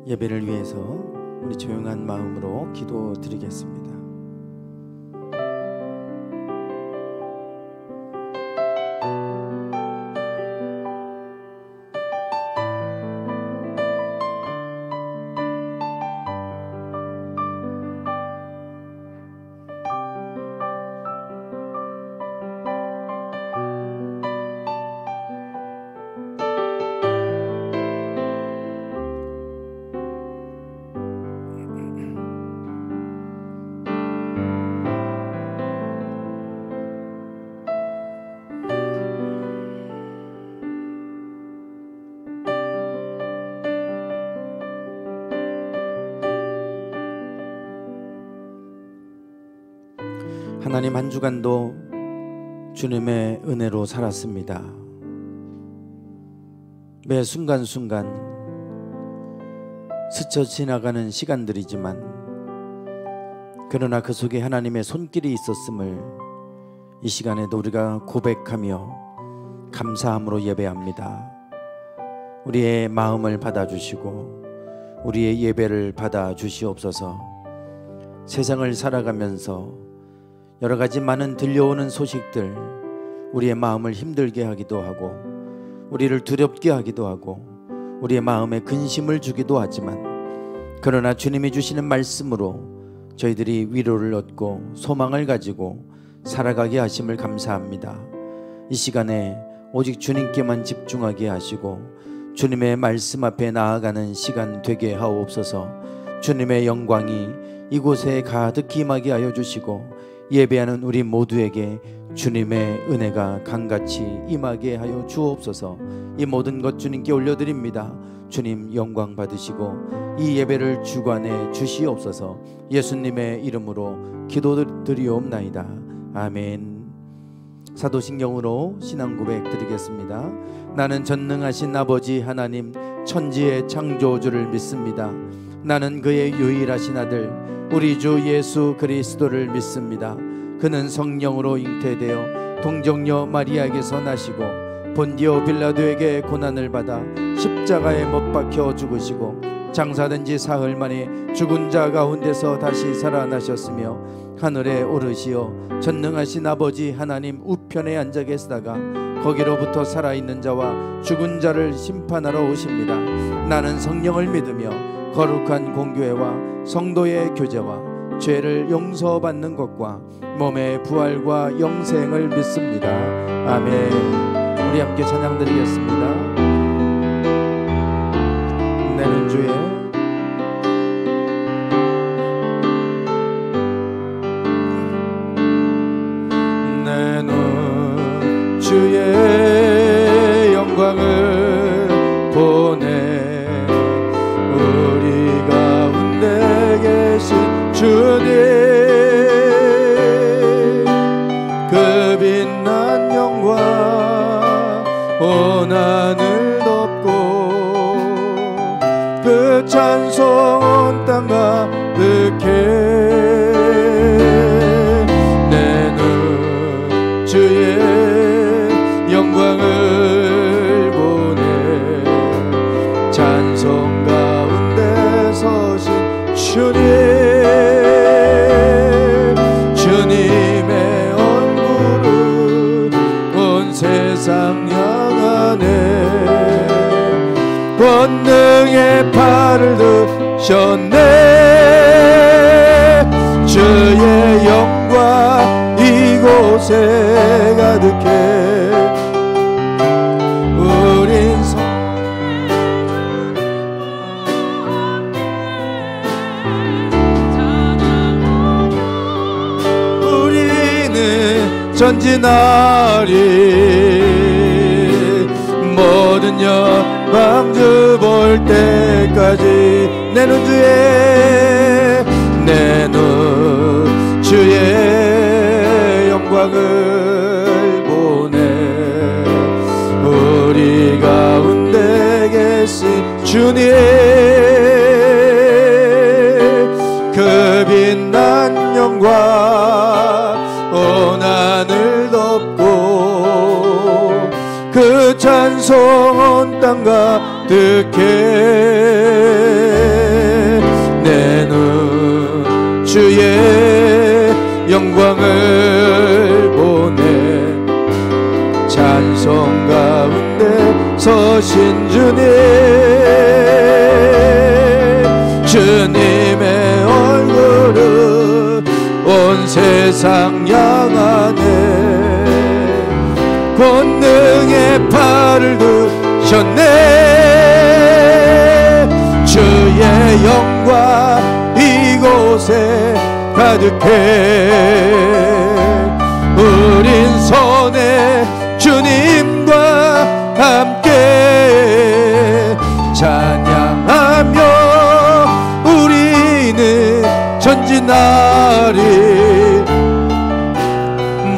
예배를 위해서 우리 조용한 마음으로 기도드리겠습니다. 하나님, 한 주간도 주님의 은혜로 살았습니다. 매 순간순간 스쳐 지나가는 시간들이지만 그러나 그 속에 하나님의 손길이 있었음을 이 시간에도 우리가 고백하며 감사함으로 예배합니다. 우리의 마음을 받아주시고 우리의 예배를 받아주시옵소서. 세상을 살아가면서 여러 가지 많은 들려오는 소식들, 우리의 마음을 힘들게 하기도 하고 우리를 두렵게 하기도 하고 우리의 마음에 근심을 주기도 하지만, 그러나 주님이 주시는 말씀으로 저희들이 위로를 얻고 소망을 가지고 살아가게 하심을 감사합니다. 이 시간에 오직 주님께만 집중하게 하시고 주님의 말씀 앞에 나아가는 시간 되게 하옵소서. 주님의 영광이 이곳에 가득히 임하게 하여 주시고 예배하는 우리 모두에게 주님의 은혜가 강같이 임하게 하여 주옵소서. 이 모든 것 주님께 올려드립니다. 주님 영광 받으시고 이 예배를 주관해 주시옵소서. 예수님의 이름으로 기도드리옵나이다. 아멘. 사도신경으로 신앙 고백 드리겠습니다. 나는 전능하신 아버지 하나님 천지의 창조주를 믿습니다. 나는 그의 유일하신 아들 우리 주 예수 그리스도를 믿습니다. 그는 성령으로 잉태되어 동정녀 마리아에게서 나시고 본디오 빌라도에게 고난을 받아 십자가에 못 박혀 죽으시고 장사된 지 사흘 만에 죽은 자 가운데서 다시 살아나셨으며 하늘에 오르시어 전능하신 아버지 하나님 우편에 앉아 계시다가 거기로부터 살아있는 자와 죽은 자를 심판하러 오십니다. 나는 성령을 믿으며 거룩한 공교회와 성도의 교제와 죄를 용서받는 것과 몸의 부활과 영생을 믿습니다. 아멘. 우리 함께 찬양 드리겠습니다. 내는 주의 내는 주의 영광을 보내 주님 그 빛난 영광 온 하늘 덮고 그 찬송 온 땅 가득해 내는 주의 영광을 보내 찬송 가운데 서신 주님 세상 향하네 권능의 팔을 드셨네 주의 영광 이곳에 가득해 우린 우리는 전진하리 모든 영광 주 볼 때까지 내는 주의 영광을 보내 우리 가운데 계신 주님 그 빛난 영광 온 하늘 덮고 그 찬송 온 땅 가득해 영광을 보내 찬송 가운데 서신 주님, 주님의 얼굴은 온 세상 향하네. 권능의 팔을 드셨네. 주의 영광 이곳에 가득해. 우린 손에 주님과 함께 찬양하며 우리는 전진하리.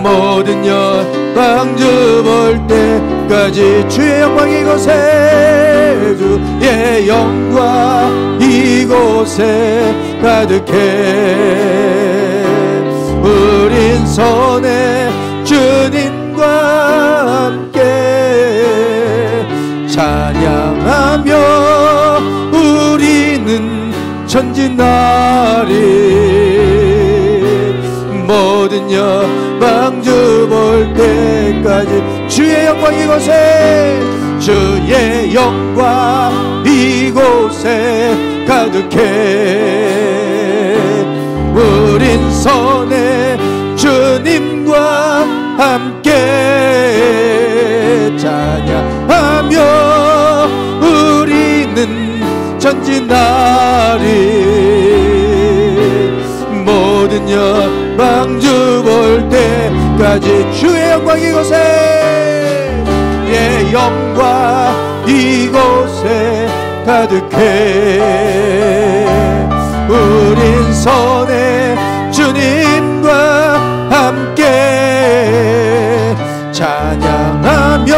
모든 영광 주 볼 때까지 주의 영광 이곳에, 주의 영광 이곳에 가득해. 우린 손에 주님과 함께 찬양하며 우리는 전진하리. 모든 영광 주 볼 때까지 주의 영광 이곳에, 주의 영광 이곳에 가득해. 우린 손에 주님과 함께 찬양하며 우리는 전진하리. 모든 영광 주 볼 때까지 주의 영광 이곳에, 예, 영광 이곳에 가득해. 우린 손에 주님과 함께 찬양하며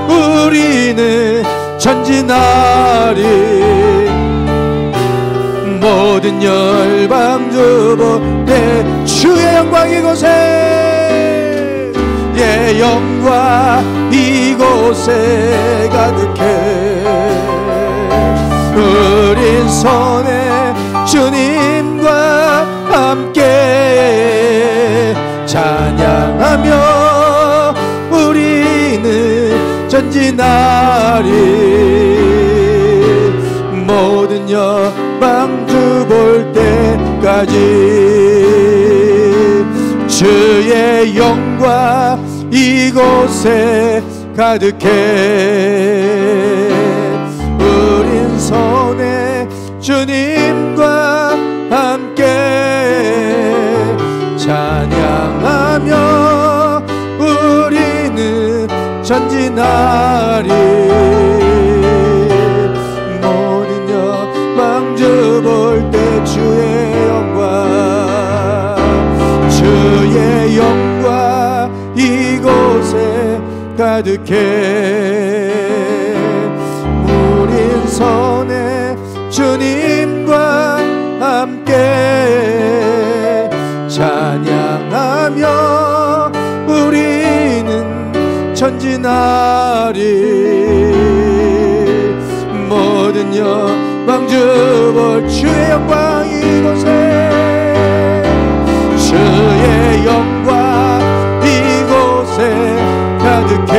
우리는 전진하리. 모든 열방 주 볼 때 주의 영광 이곳에, 예, 영광 이곳에 가득해. 우린 손에 주님과 함께 찬양하며 우리는 전진하리. 모든 영광 주 볼 때까지 주의 영광 이곳에 가득해. 우린 손에 주님과 함께 찬양하며 우리는 전진하리. 모든 영광 주 볼 때 주의 영광, 주의 영광 이곳에 가득해. 우린 손에 주님과 함께 찬양하며 우리는 전진하리. 모든 영광 주 볼 주의 영광 이곳에, 주의 영광 이곳에 가득해.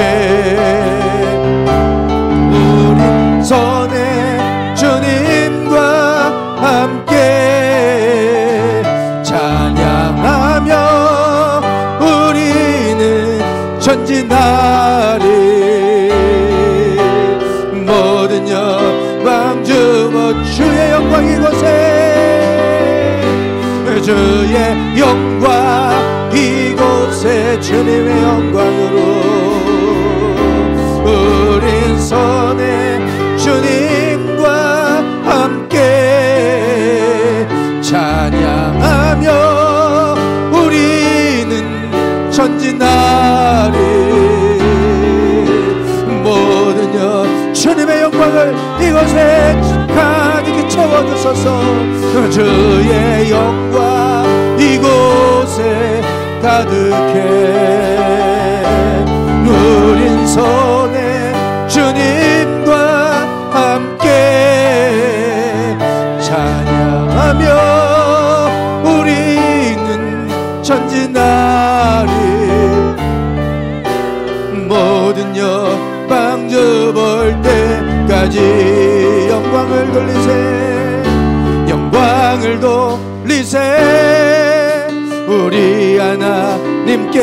우린 손에 주님과 함께 찬양하며 우리는 전진하리. 모든 영광 주 볼 주의 영광 이곳에, 주의 영광 이곳에 주님의 영광으로 우린 손에 주님과 함께 찬양하며 우리는 전진하리. 모든 주님의 영광을 이곳에 가득히 채워주소서. 주의 영광 이곳에 가득해. 누린 손에 주님과 함께 찬양하며 우리는 전진 돌리세. 우리 하나님께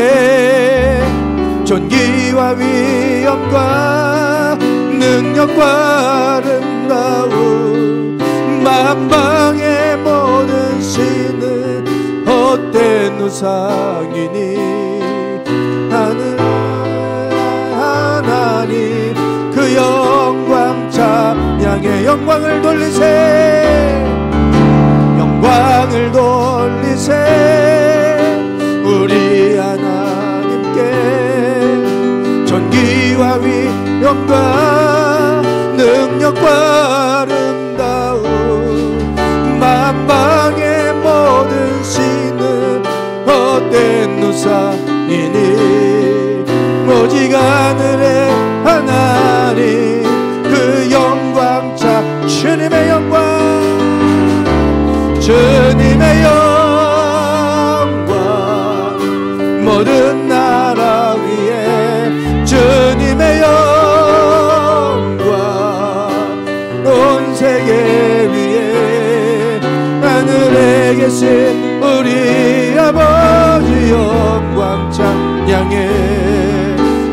존귀와 위엄과 능력과 아름다움, 만방의 모든 신은 헛된 우상이니 하나님 그 영광 찬양의 영광을 돌리세. 영광을 돌리세. 우리 하나님께 존귀와 위엄과 능력과 아름다움, 만방의 모든 신은 헛된 우상이니 오직 하늘의 하나님 그 영광 자 주님의 영광, 주님의 영광 모든 나라 위에 주님의 영광 온 세계 위에 하늘에 계신 우리 아버지 영광 찬양해.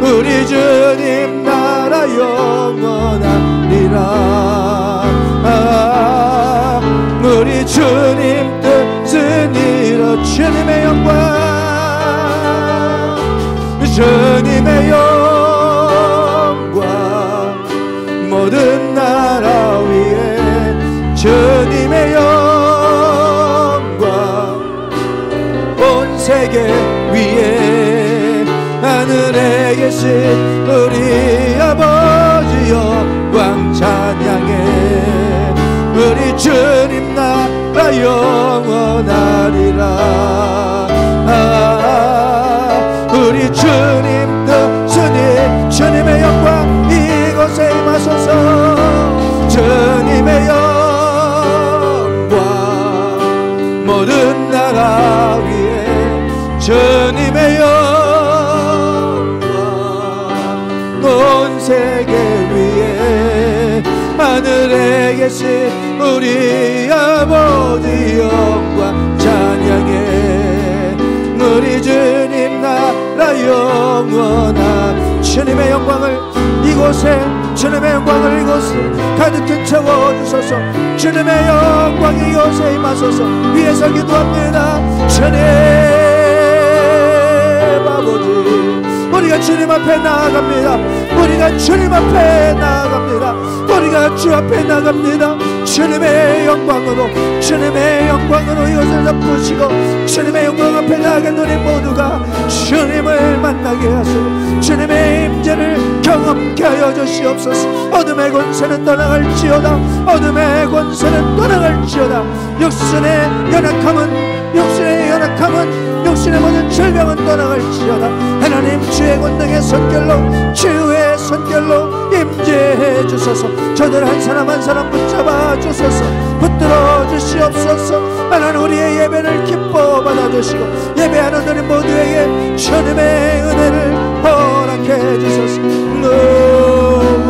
우리 주님 나라 영원하리라. 우리 주님 뜻은 이루 주님의 영광, 주님의 영광 모든 나라 위에 주님의 영광 온 세계 위에 하늘에 계신 우리 아버지 영광 찬양해. 우리 주님 나라 영원하리라. 우리 주님 뜻은 주님의 영광 이곳에 임하소서. 주님의 영광 모든 나라 위에 주님의 영광 온 세계 위에 하늘에 계신 우리 아버지 영광 찬양해. 우리 주님 나라 영원한 주님의 영광을 이곳에 주님의 영광을 이곳에 가득히 채워주소서. 주님의 영광이 이곳에 임하소서. 위에서 기도합니다. 주님 아버지 우리가 주님 앞에 나아갑니다. 우리가 주님 앞에 나아갑니다. 우리가 주 앞에 나갑니다. 주님의 영광으로 주님의 영광으로 이것을 덮으시고 주님의 영광 앞에 나아간 우리 모두가 주님을 만나게 하시고 주님의 임재를 경험케 하여 주시옵소서. 어둠의 권세는 떠나갈지어다. 어둠의 권세는 떠나갈지어다. 육신의 연약함은 육신의 모든 질병은 떠나갈지어다. 하나님 주의 권능의 손길로 주의 손길로 임재해 주소서. 저들 한 사람 한 사람 붙잡아 주소서. 붙들어 주시옵소서. 하나님 우리의 예배를 기뻐 받아주시고 예배하는 우리 모두에게 주님의 은혜를 허락해 주소서.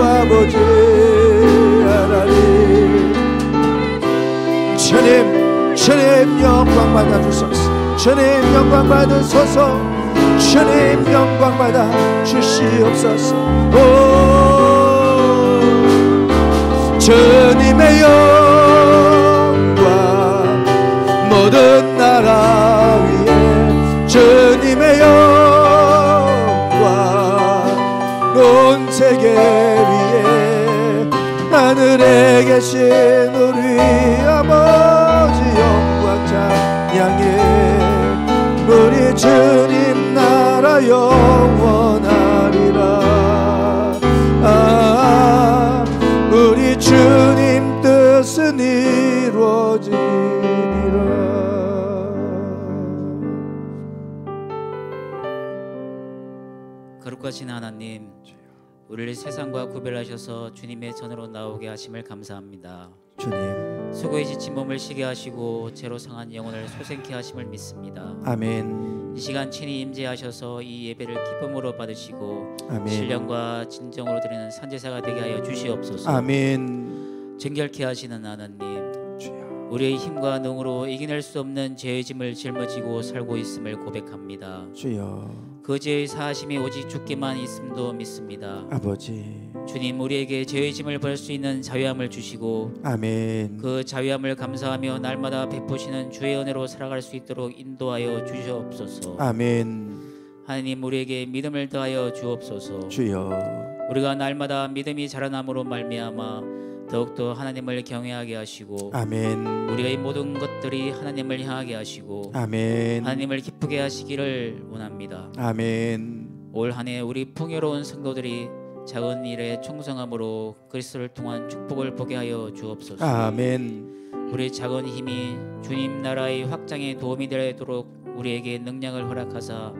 아버지 하나님 주님 영광 받아주소서. 주님 영광 받으소서. 주님 영광 받아 주시옵소서. 오 주님의 영광 모든 나라 위에 주님의 영광 온 세계 위에 하늘에 계신 우리 아버지 영광 찬양해. 우리 주님 나라 영원하리라. 우리 주님 뜻은 이루어지리라. 거룩하신 하나님, 우리를 세상과 구별하셔서 주님의 전으로 나오게 하심을 감사합니다. 주님 수고에 지친 몸을 쉬게 하시고 죄로 상한 영혼을 소생케 하심을 믿습니다. 아멘. 이 시간 친히 임재하셔서 이 예배를 기쁨으로 받으시고 아멘. 신령과 진정으로 드리는 선제사가 되게 하여 주시옵소서. 아멘. 정결케 하시는 하나님, 주여. 우리의 힘과 능으로 이겨낼 수 없는 죄의 짐을 짊어지고 살고 있음을 고백합니다. 주여 그 죄의 사하심이 오직 주께만 있음도 믿습니다. 아버지 주님, 우리에게 죄의 짐을 벌 수 있는 자유함을 주시고 아멘. 그 자유함을 감사하며 날마다 베푸시는 주의 은혜로 살아갈 수 있도록 인도하여 주시옵소서. 아멘. 하나님, 우리에게 믿음을 더하여 주옵소서. 주여 우리가 날마다 믿음이 자라남으로 말미암아 더욱더 하나님을 경외하게 하시고 아멘. 우리의 모든 것들이 하나님을 향하게 하시고 아멘. 하나님을 기쁘게 하시기를 원합니다. 아멘. 올 한 해 우리 풍요로운 성도들이 작은 일에 충성함으로 그리스도를 통한 축복을 보게 하여 주옵소서. 아멘. 우리 작은 힘이 주님 나라의 확장에 도움이 되도록 우리에게 능력을 허락하사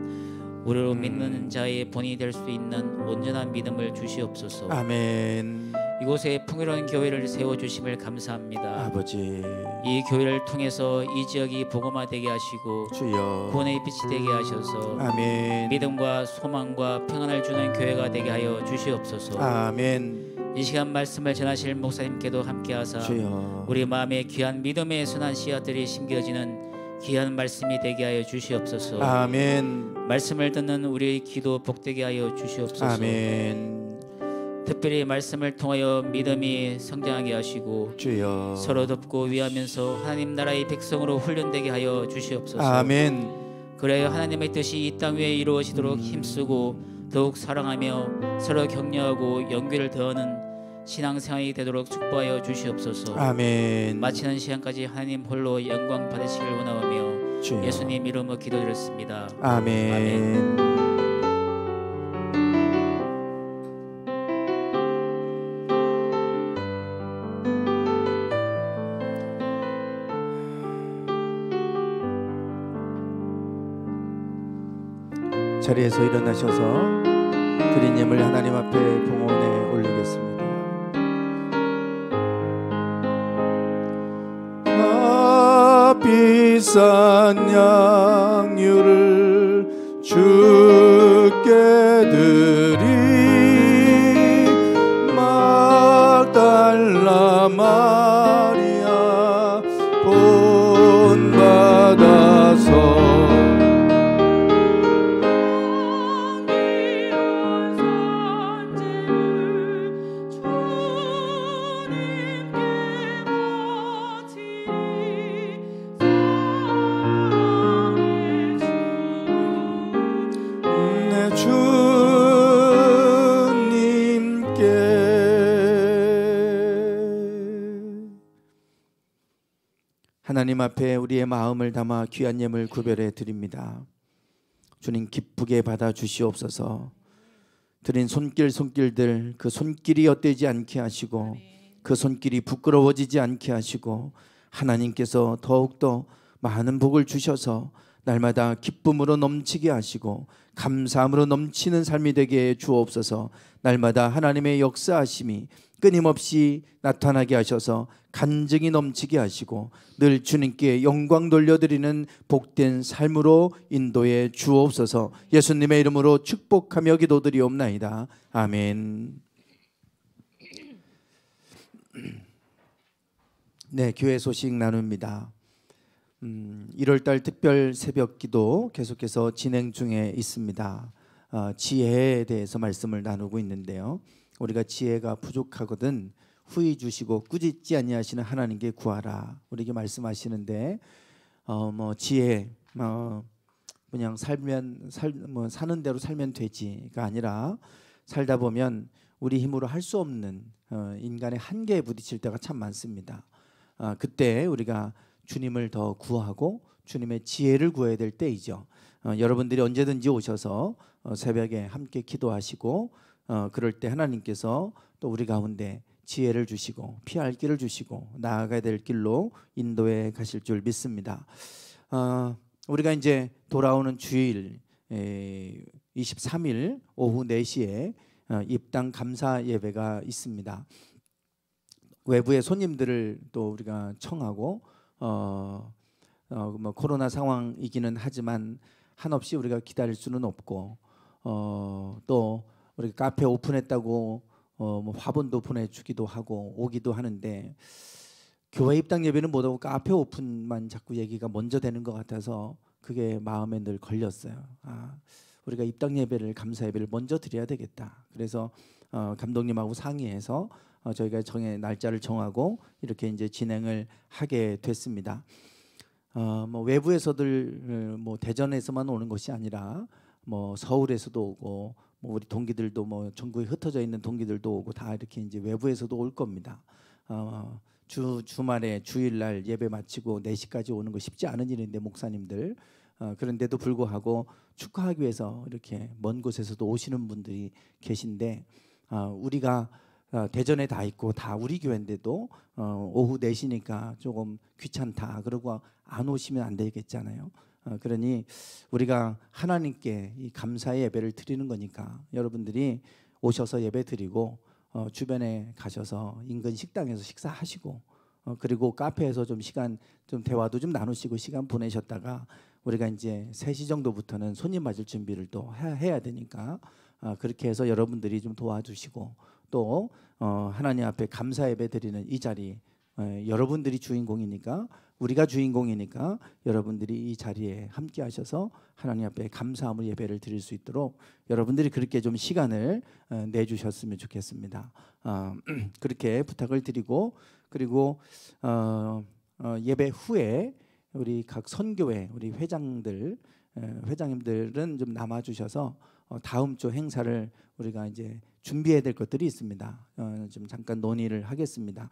우리로 믿는 자의 본이 될 수 있는 온전한 믿음을 주시옵소서. 아멘. 이곳에 풍요로운 교회를 세워주심을 감사합니다. 아버지 이 교회를 통해서 이 지역이 복음화되게 하시고 주여 구원의 빛이 되게 하셔서 아멘. 믿음과 소망과 평안을 주는 교회가 되게 하여 주시옵소서. 아멘. 이 시간 말씀을 전하실 목사님께도 함께하사 주여 우리 마음에 귀한 믿음의 순한 씨앗들이 심겨지는 귀한 말씀이 되게 하여 주시옵소서. 아멘. 말씀을 듣는 우리의 기도 복되게 하여 주시옵소서. 아멘. 특별히 말씀을 통하여 믿음이 성장하게 하시고 주여 서로 돕고 위하면서 하나님 나라의 백성으로 훈련되게 하여 주시옵소서. 아멘. 그래야 하나님의 뜻이 이 땅 위에 이루어지도록 힘쓰고 더욱 사랑하며 서로 격려하고 연결을 더하는 신앙생활이 되도록 축복하여 주시옵소서. 아멘. 마치는 시간까지 하나님 홀로 영광 받으시길 원하오며 주여. 예수님 이름으로 기도드렸습니다. 아멘. 아멘. 자리에서 일어나셔서 드린 예물 하나님 앞에 봉헌에 올리겠습니다. 비싼 양유를 주께 드리 막달라 마리아 본받아서 하나님 앞에 우리의 마음을 담아 귀한 예물 구별해 드립니다. 주님 기쁘게 받아 주시옵소서. 드린 손길들 그 손길이 헛되지 않게 하시고 그 손길이 부끄러워지지 않게 하시고 하나님께서 더욱더 많은 복을 주셔서 날마다 기쁨으로 넘치게 하시고 감사함으로 넘치는 삶이 되게 주옵소서. 날마다 하나님의 역사하심이 끊임없이 나타나게 하셔서 간증이 넘치게 하시고 늘 주님께 영광 돌려드리는 복된 삶으로 인도해 주옵소서. 예수님의 이름으로 축복하며 기도드리옵나이다. 아멘. 네, 교회 소식 나눕니다. 1월달 특별 새벽기도 계속해서 진행 중에 있습니다. 지혜에 대해서 말씀을 나누고 있는데요. 우리가 지혜가 부족하거든 후히 주시고 꾸짖지 아니하시는 하나님께 구하라. 우리에게 말씀하시는데 지혜 그냥 사는 대로 살면 되지가 아니라 살다 보면 우리 힘으로 할 수 없는 인간의 한계에 부딪힐 때가 참 많습니다. 그때 우리가 주님을 더 구하고 주님의 지혜를 구해야 될 때이죠. 여러분들이 언제든지 오셔서 새벽에 함께 기도하시고 그럴 때 하나님께서 또 우리 가운데 지혜를 주시고 피할 길을 주시고 나아가야 될 길로 인도해 가실 줄 믿습니다. 우리가 이제 돌아오는 주일 23일 오후 4시에 입당 감사 예배가 있습니다. 외부의 손님들을 또 우리가 청하고 뭐 코로나 상황이기는 하지만 한없이 우리가 기다릴 수는 없고 또 우리 카페 오픈했다고 뭐 화분도 보내주기도 하고 오기도 하는데 교회 입당 예배는 못하고 카페 오픈만 자꾸 얘기가 먼저 되는 것 같아서 그게 마음에 늘 걸렸어요. 우리가 입당 예배를, 감사 예배를 먼저 드려야 되겠다. 그래서 감독님하고 상의해서 저희가 날짜를 정하고 이렇게 이제 진행을 하게 됐습니다. 뭐 외부에서들 뭐 대전에서만 오는 것이 아니라 뭐 서울에서도 오고 뭐 우리 동기들도 뭐 전국에 흩어져 있는 동기들도 오고 다 이렇게 이제 외부에서도 올 겁니다. 주말에 주일날 예배 마치고 4시까지 오는 거 쉽지 않은 일인데 목사님들 그런데도 불구하고 축하하기 위해서 이렇게 먼 곳에서도 오시는 분들이 계신데 우리가 대전에 다 있고 다 우리 교회인데도 오후 4시니까 조금 귀찮다 그러고 안 오시면 안 되겠잖아요. 그러니 우리가 하나님께 이 감사의 예배를 드리는 거니까 여러분들이 오셔서 예배 드리고 주변에 가셔서 인근 식당에서 식사하시고 그리고 카페에서 좀 시간 좀 대화도 좀 나누시고 시간 보내셨다가 우리가 이제 3시 정도부터는 손님 맞을 준비를 또 해야 되니까 그렇게 해서 여러분들이 좀 도와주시고 또 하나님 앞에 감사 예배 드리는 이 자리 여러분들이 주인공이니까 우리가 주인공이니까 여러분들이 이 자리에 함께 하셔서 하나님 앞에 감사함을 예배를 드릴 수 있도록 여러분들이 그렇게 좀 시간을 내주셨으면 좋겠습니다. 그렇게 부탁을 드리고 그리고 예배 후에 우리 각 선교회 우리 회장님들은 좀 남아주셔서 다음 주 행사를 우리가 이제 준비해야 될 것들이 있습니다. 좀 잠깐 논의를 하겠습니다.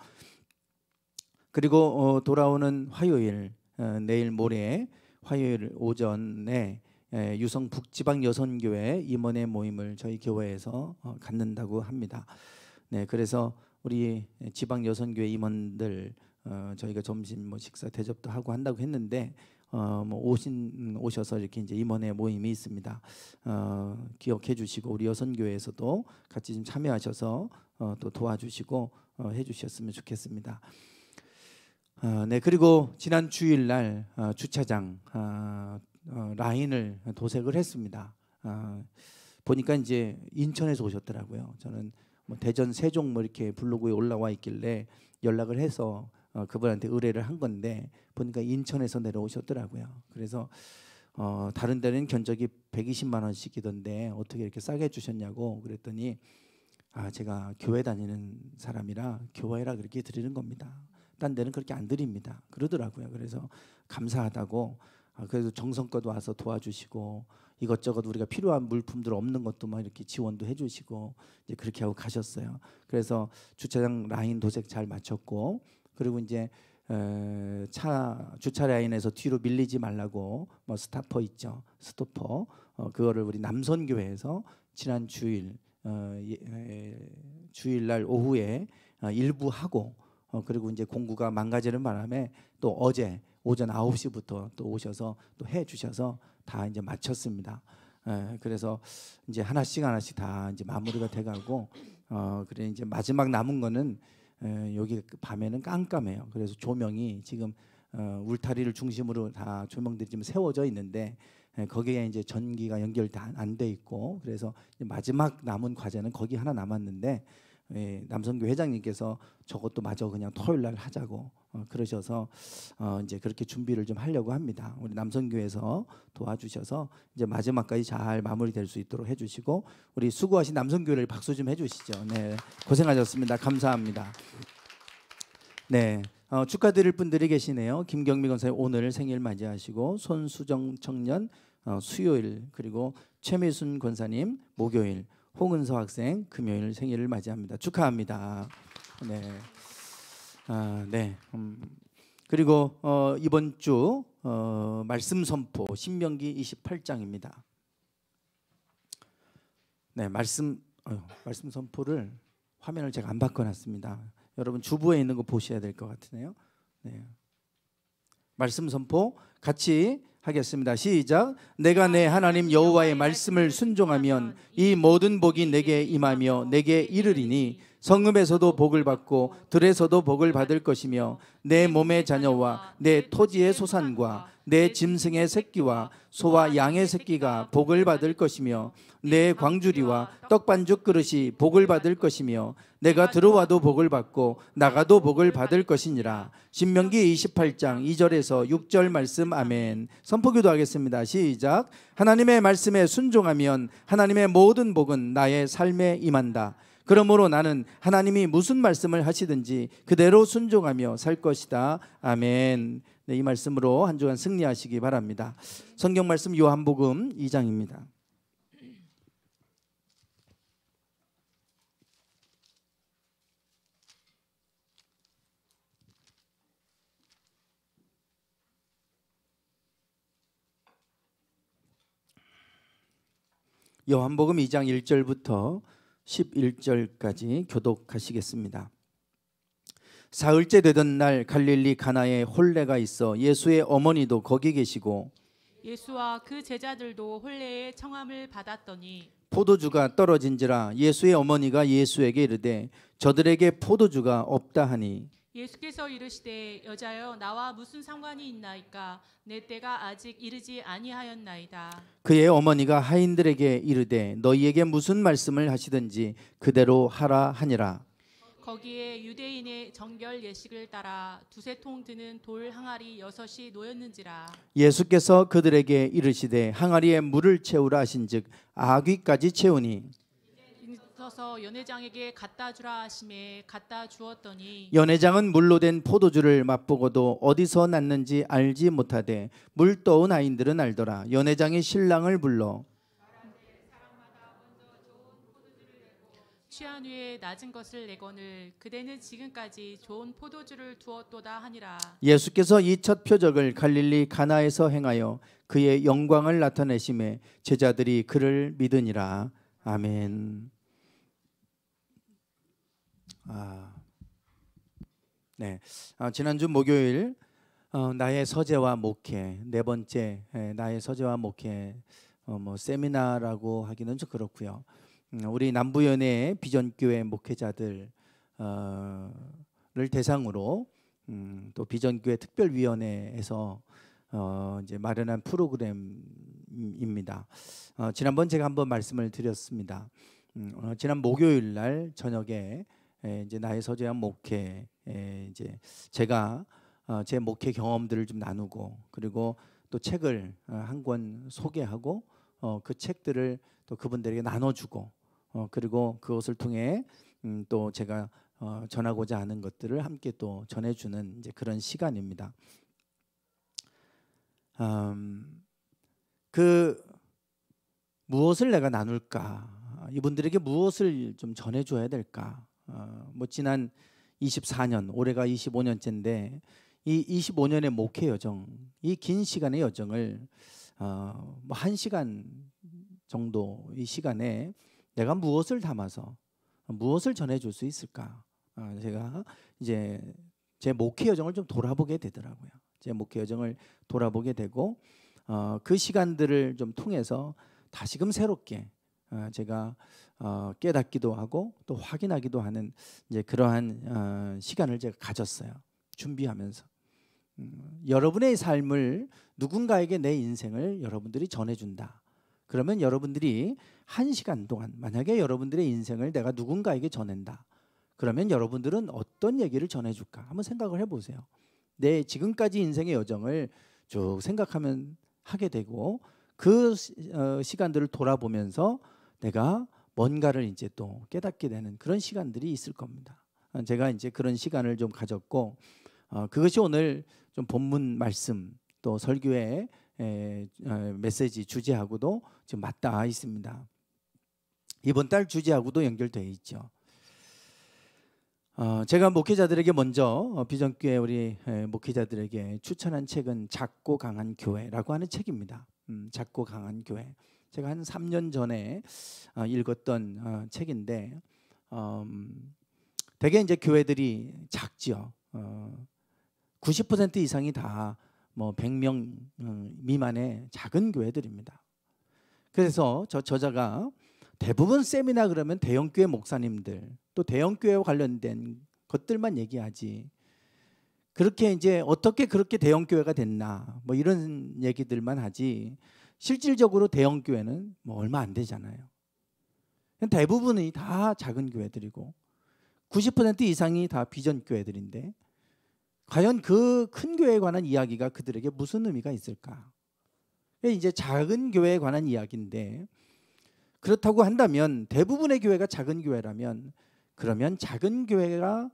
그리고 돌아오는 화요일 내일 모레 화요일 오전에 유성 북지방 여선교회 임원회 모임을 저희 교회에서 갖는다고 합니다. 네, 그래서 우리 지방 여선교회 임원들 저희가 점심 뭐 식사 대접도 하고 한다고 했는데 뭐 오셔서 이렇게 이제 임원회 모임이 있습니다. 기억해 주시고 우리 여선교회에서도 같이 좀 참여하셔서 또 도와주시고 해주셨으면 좋겠습니다. 네, 그리고 지난 주일날 주차장 라인을 도색을 했습니다. 보니까 이제 인천에서 오셨더라고요. 저는 뭐 대전 세종 뭐 이렇게 블로그에 올라와 있길래 연락을 해서 그분한테 의뢰를 한 건데 보니까 인천에서 내려오셨더라고요. 그래서 다른 데는 견적이 120만 원씩이던데 어떻게 이렇게 싸게 해주셨냐고 그랬더니 제가 교회 다니는 사람이라 교회라 그렇게 드리는 겁니다. 딴 데는 그렇게 안 드립니다. 그러더라고요. 그래서 감사하다고 그래서 정성껏 와서 도와주시고 이것저것 우리가 필요한 물품들 없는 것도 막 이렇게 지원도 해주시고 이제 그렇게 하고 가셨어요. 그래서 주차장 라인 도색 잘 마쳤고 그리고 이제 주차 라인에서 뒤로 밀리지 말라고 뭐 스타퍼 있죠. 스토퍼 그거를 우리 남선교회에서 지난 주일날 오후에 일부 하고 그리고 이제 공구가 망가지는 바람에 또 어제 오전 9시부터 또 오셔서 또 해 주셔서 다 이제 마쳤습니다. 그래서 이제 하나씩 다 이제 마무리가 돼가고 그래 이제 마지막 남은 거는 여기 밤에는 깜깜해요. 그래서 조명이 지금 울타리를 중심으로 다 조명들이 지금 세워져 있는데 거기에 이제 전기가 연결 다 안 돼 있고 그래서 마지막 남은 과제는 거기 하나 남았는데 남성교 회장님께서 저것도 마저 그냥 토요일 날 하자고 그러셔서 이제 그렇게 준비를 좀 하려고 합니다. 우리 남성교에서 도와주셔서 이제 마지막까지 잘 마무리될 수 있도록 해주시고 우리 수고하신 남성교회를 박수 좀 해주시죠. 네, 고생하셨습니다. 감사합니다. 네, 축하드릴 분들이 계시네요. 김경미 권사님 오늘 생일 맞이하시고 손수정 청년 수요일 그리고 최미순 권사님 목요일 홍은서 학생 금요일 생일을 맞이합니다. 축하합니다. 네, 네. 그리고 이번 주 말씀 선포 신명기 28장입니다. 네, 말씀 선포를 화면을 제가 안 바꿔놨습니다. 여러분 주부에 있는 거 보셔야 될 것 같으네요. 네, 말씀 선포 같이 하겠습니다. 시작. 내가 내 하나님 여호와의 말씀을 순종하면 이 모든 복이 내게 임하며 내게 이르리니 성읍에서도 복을 받고 들에서도 복을 받을 것이며 내 몸의 자녀와 내 토지의 소산과 내 짐승의 새끼와 소와 양의 새끼가 복을 받을 것이며 내 광주리와 떡반죽 그릇이 복을 받을 것이며 내가 들어와도 복을 받고 나가도 복을 받을 것이니라. 신명기 28장 2절에서 6절 말씀. 아멘. 선포기도 하겠습니다. 시작. 하나님의 말씀에 순종하면 하나님의 모든 복은 나의 삶에 임한다. 그러므로 나는 하나님이 무슨 말씀을 하시든지 그대로 순종하며 살 것이다. 아멘. 네, 이 말씀으로 한 주간 승리하시기 바랍니다. 성경 말씀 요한복음 2장입니다. 요한복음 2장 1절부터 11절까지 교독하시겠습니다. 사흘째 되던 날 갈릴리 가나에 혼례가 있어 예수의 어머니도 거기 계시고 예수와 그 제자들도 혼례의 청함을 받았더니 포도주가 떨어진지라 예수의 어머니가 예수에게 이르되 저들에게 포도주가 없다 하니 예수께서 이르시되 여자여 나와 무슨 상관이 있나이까 내 때가 아직 이르지 아니하였나이다. 그의 어머니가 하인들에게 이르되 너희에게 무슨 말씀을 하시든지 그대로 하라 하니라. 거기에 유대인의 정결 예식을 따라 두세 통 드는 돌 항아리 6이 놓였는지라. 예수께서 그들에게 이르시되 항아리에 물을 채우라 하신즉 아귀까지 채우니 서서 연회장에게 갖다 주라 하심에 갖다 주었더니 연회장은 물로 된 포도주를 맛보고도 어디서 났는지 알지 못하되 물 떠온 아인들은 알더라. 연회장이 신랑을 불러 취한 후에 낮은 것을 내거늘 그대는 지금까지 좋은 포도주를 두었도다 하니라. 예수께서 이 첫 표적을 갈릴리 가나에서 행하여 그의 영광을 나타내심에 제자들이 그를 믿으니라. 아멘. 네. 지난주 목요일 나의 서재와 목회 네 번째 나의 서재와 목회 세미나라고 하기는 좀 그렇고요. 우리 남부연의 비전교회 목회자들을 대상으로 또 비전교회 특별위원회에서 이제 마련한 프로그램입니다. 지난번 제가 한번 말씀을 드렸습니다. 지난 목요일 날 저녁에 이제 나의 서재와 목회 이제 제가 제 목회 경험들을 좀 나누고 그리고 또 책을 한 권 소개하고 그 책들을 또 그분들에게 나눠주고 그리고 그것을 통해 또 제가 전하고자 하는 것들을 함께 또 전해주는 이제 그런 시간입니다. 그 무엇을 내가 나눌까? 이분들에게 무엇을 좀 전해줘야 될까? 지난 24년, 올해가 25년째인데 이 25년의 목회 여정, 이 긴 시간의 여정을 1시간 정도 이 시간에 내가 무엇을 담아서 무엇을 전해줄 수 있을까? 제가 이제 제 목회 여정을 좀 돌아보게 되더라고요. 제 목회 여정을 돌아보게 되고 그 시간들을 좀 통해서 다시금 새롭게 제가 깨닫기도 하고 또 확인하기도 하는 이제 그러한 시간을 제가 가졌어요. 준비하면서 여러분의 삶을 누군가에게 내 인생을 여러분들이 전해준다. 그러면 여러분들이 1시간 동안 만약에 여러분들의 인생을 내가 누군가에게 전한다. 그러면 여러분들은 어떤 얘기를 전해줄까? 한번 생각을 해보세요. 내 지금까지 인생의 여정을 쭉 생각하면 하게 되고 그 시간들을 돌아보면서 내가 뭔가를 이제 또 깨닫게 되는 그런 시간들이 있을 겁니다. 제가 이제 그런 시간을 좀 가졌고 그것이 오늘 좀 본문 말씀 또 설교의 메시지 주제하고도 지금 맞닿아 있습니다. 이번 달 주제하고도 연결되어 있죠. 제가 목회자들에게 먼저 비전교회 우리 목회자들에게 추천한 책은 작고 강한 교회라고 하는 책입니다. 작고 강한 교회. 제가 한 3년 전에 읽었던 책인데 대개 이제 교회들이 작지요. 90% 이상이 다 뭐 100명 미만의 작은 교회들입니다. 그래서 저자가 대부분 세미나 그러면 대형교회 목사님들 또 대형교회와 관련된 것들만 얘기하지, 그렇게 이제 어떻게 그렇게 대형교회가 됐나 뭐 이런 얘기들만 하지, 실질적으로 대형교회는 뭐 얼마 안 되잖아요. 대부분이 다 작은 교회들이고 90% 이상이 다 비전 교회들인데 과연 그 큰 교회에 관한 이야기가 그들에게 무슨 의미가 있을까? 이제 작은 교회에 관한 이야기인데, 그렇다고 한다면 대부분의 교회가 작은 교회라면 그러면 작은 교회가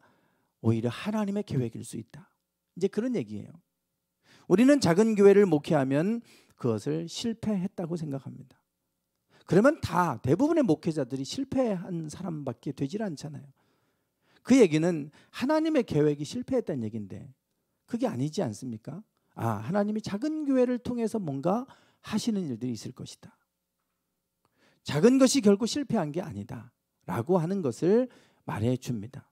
오히려 하나님의 계획일 수 있다. 이제 그런 얘기예요. 우리는 작은 교회를 목회하면 그것을 실패했다고 생각합니다. 그러면 다 대부분의 목회자들이 실패한 사람밖에 되질 않잖아요. 그 얘기는 하나님의 계획이 실패했다는 얘기인데 그게 아니지 않습니까? 하나님이 작은 교회를 통해서 뭔가 하시는 일들이 있을 것이다. 작은 것이 결코 실패한 게 아니다 라고 하는 것을 말해 줍니다.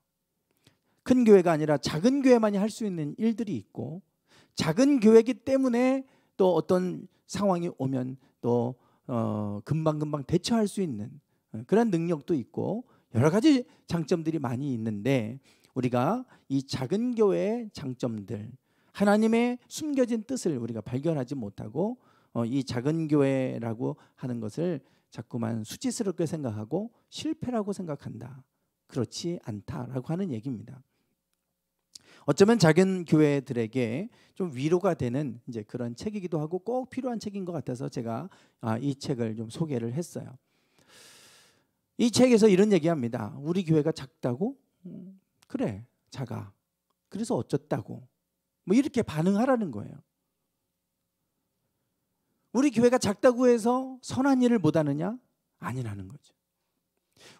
큰 교회가 아니라 작은 교회만이 할 수 있는 일들이 있고, 작은 교회이기 때문에 또 어떤 상황이 오면 또 금방금방 대처할 수 있는 그런 능력도 있고 여러 가지 장점들이 많이 있는데, 우리가 이 작은 교회의 장점들, 하나님의 숨겨진 뜻을 우리가 발견하지 못하고 이 작은 교회라고 하는 것을 자꾸만 수치스럽게 생각하고 실패라고 생각한다. 그렇지 않다라고 하는 얘기입니다. 어쩌면 작은 교회들에게 좀 위로가 되는 이제 그런 책이기도 하고 꼭 필요한 책인 것 같아서 제가 이 책을 좀 소개를 했어요. 이 책에서 이런 얘기합니다. 우리 교회가 작다고? 그래, 작아. 그래서 어쩌다고? 뭐 이렇게 반응하라는 거예요. 우리 교회가 작다고 해서 선한 일을 못하느냐? 아니라는 거죠.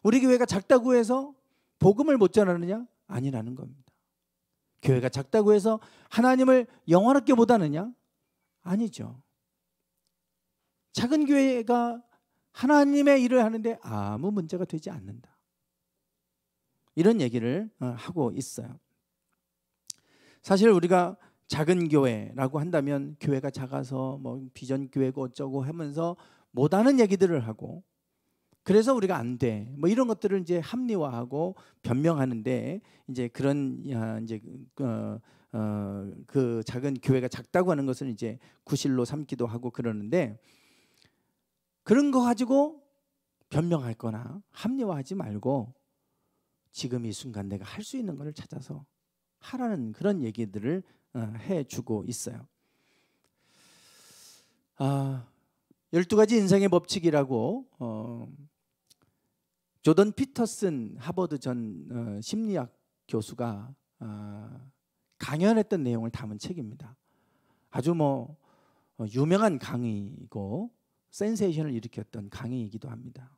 우리 교회가 작다고 해서 복음을 못 전하느냐? 아니라는 겁니다. 교회가 작다고 해서 하나님을 영원하게 못하느냐? 아니죠. 작은 교회가 하나님의 일을 하는데 아무 문제가 되지 않는다. 이런 얘기를 하고 있어요. 사실 우리가 작은 교회라고 한다면 교회가 작아서 뭐 비전 교회고 어쩌고 하면서 못하는 얘기들을 하고, 그래서 우리가 안 돼 뭐 이런 것들을 이제 합리화하고 변명하는데, 이제 그런 이제 그 작은 교회가 작다고 하는 것을 이제 구실로 삼기도 하고 그러는데, 그런 거 가지고 변명할거나 합리화하지 말고 지금 이 순간 내가 할 수 있는 것을 찾아서 하라는 그런 얘기들을 해주고 있어요. 12가지 인생의 법칙이라고 조던 피터슨 하버드 전 심리학 교수가 강연했던 내용을 담은 책입니다. 아주 뭐 유명한 강의이고 센세이션을 일으켰던 강의이기도 합니다.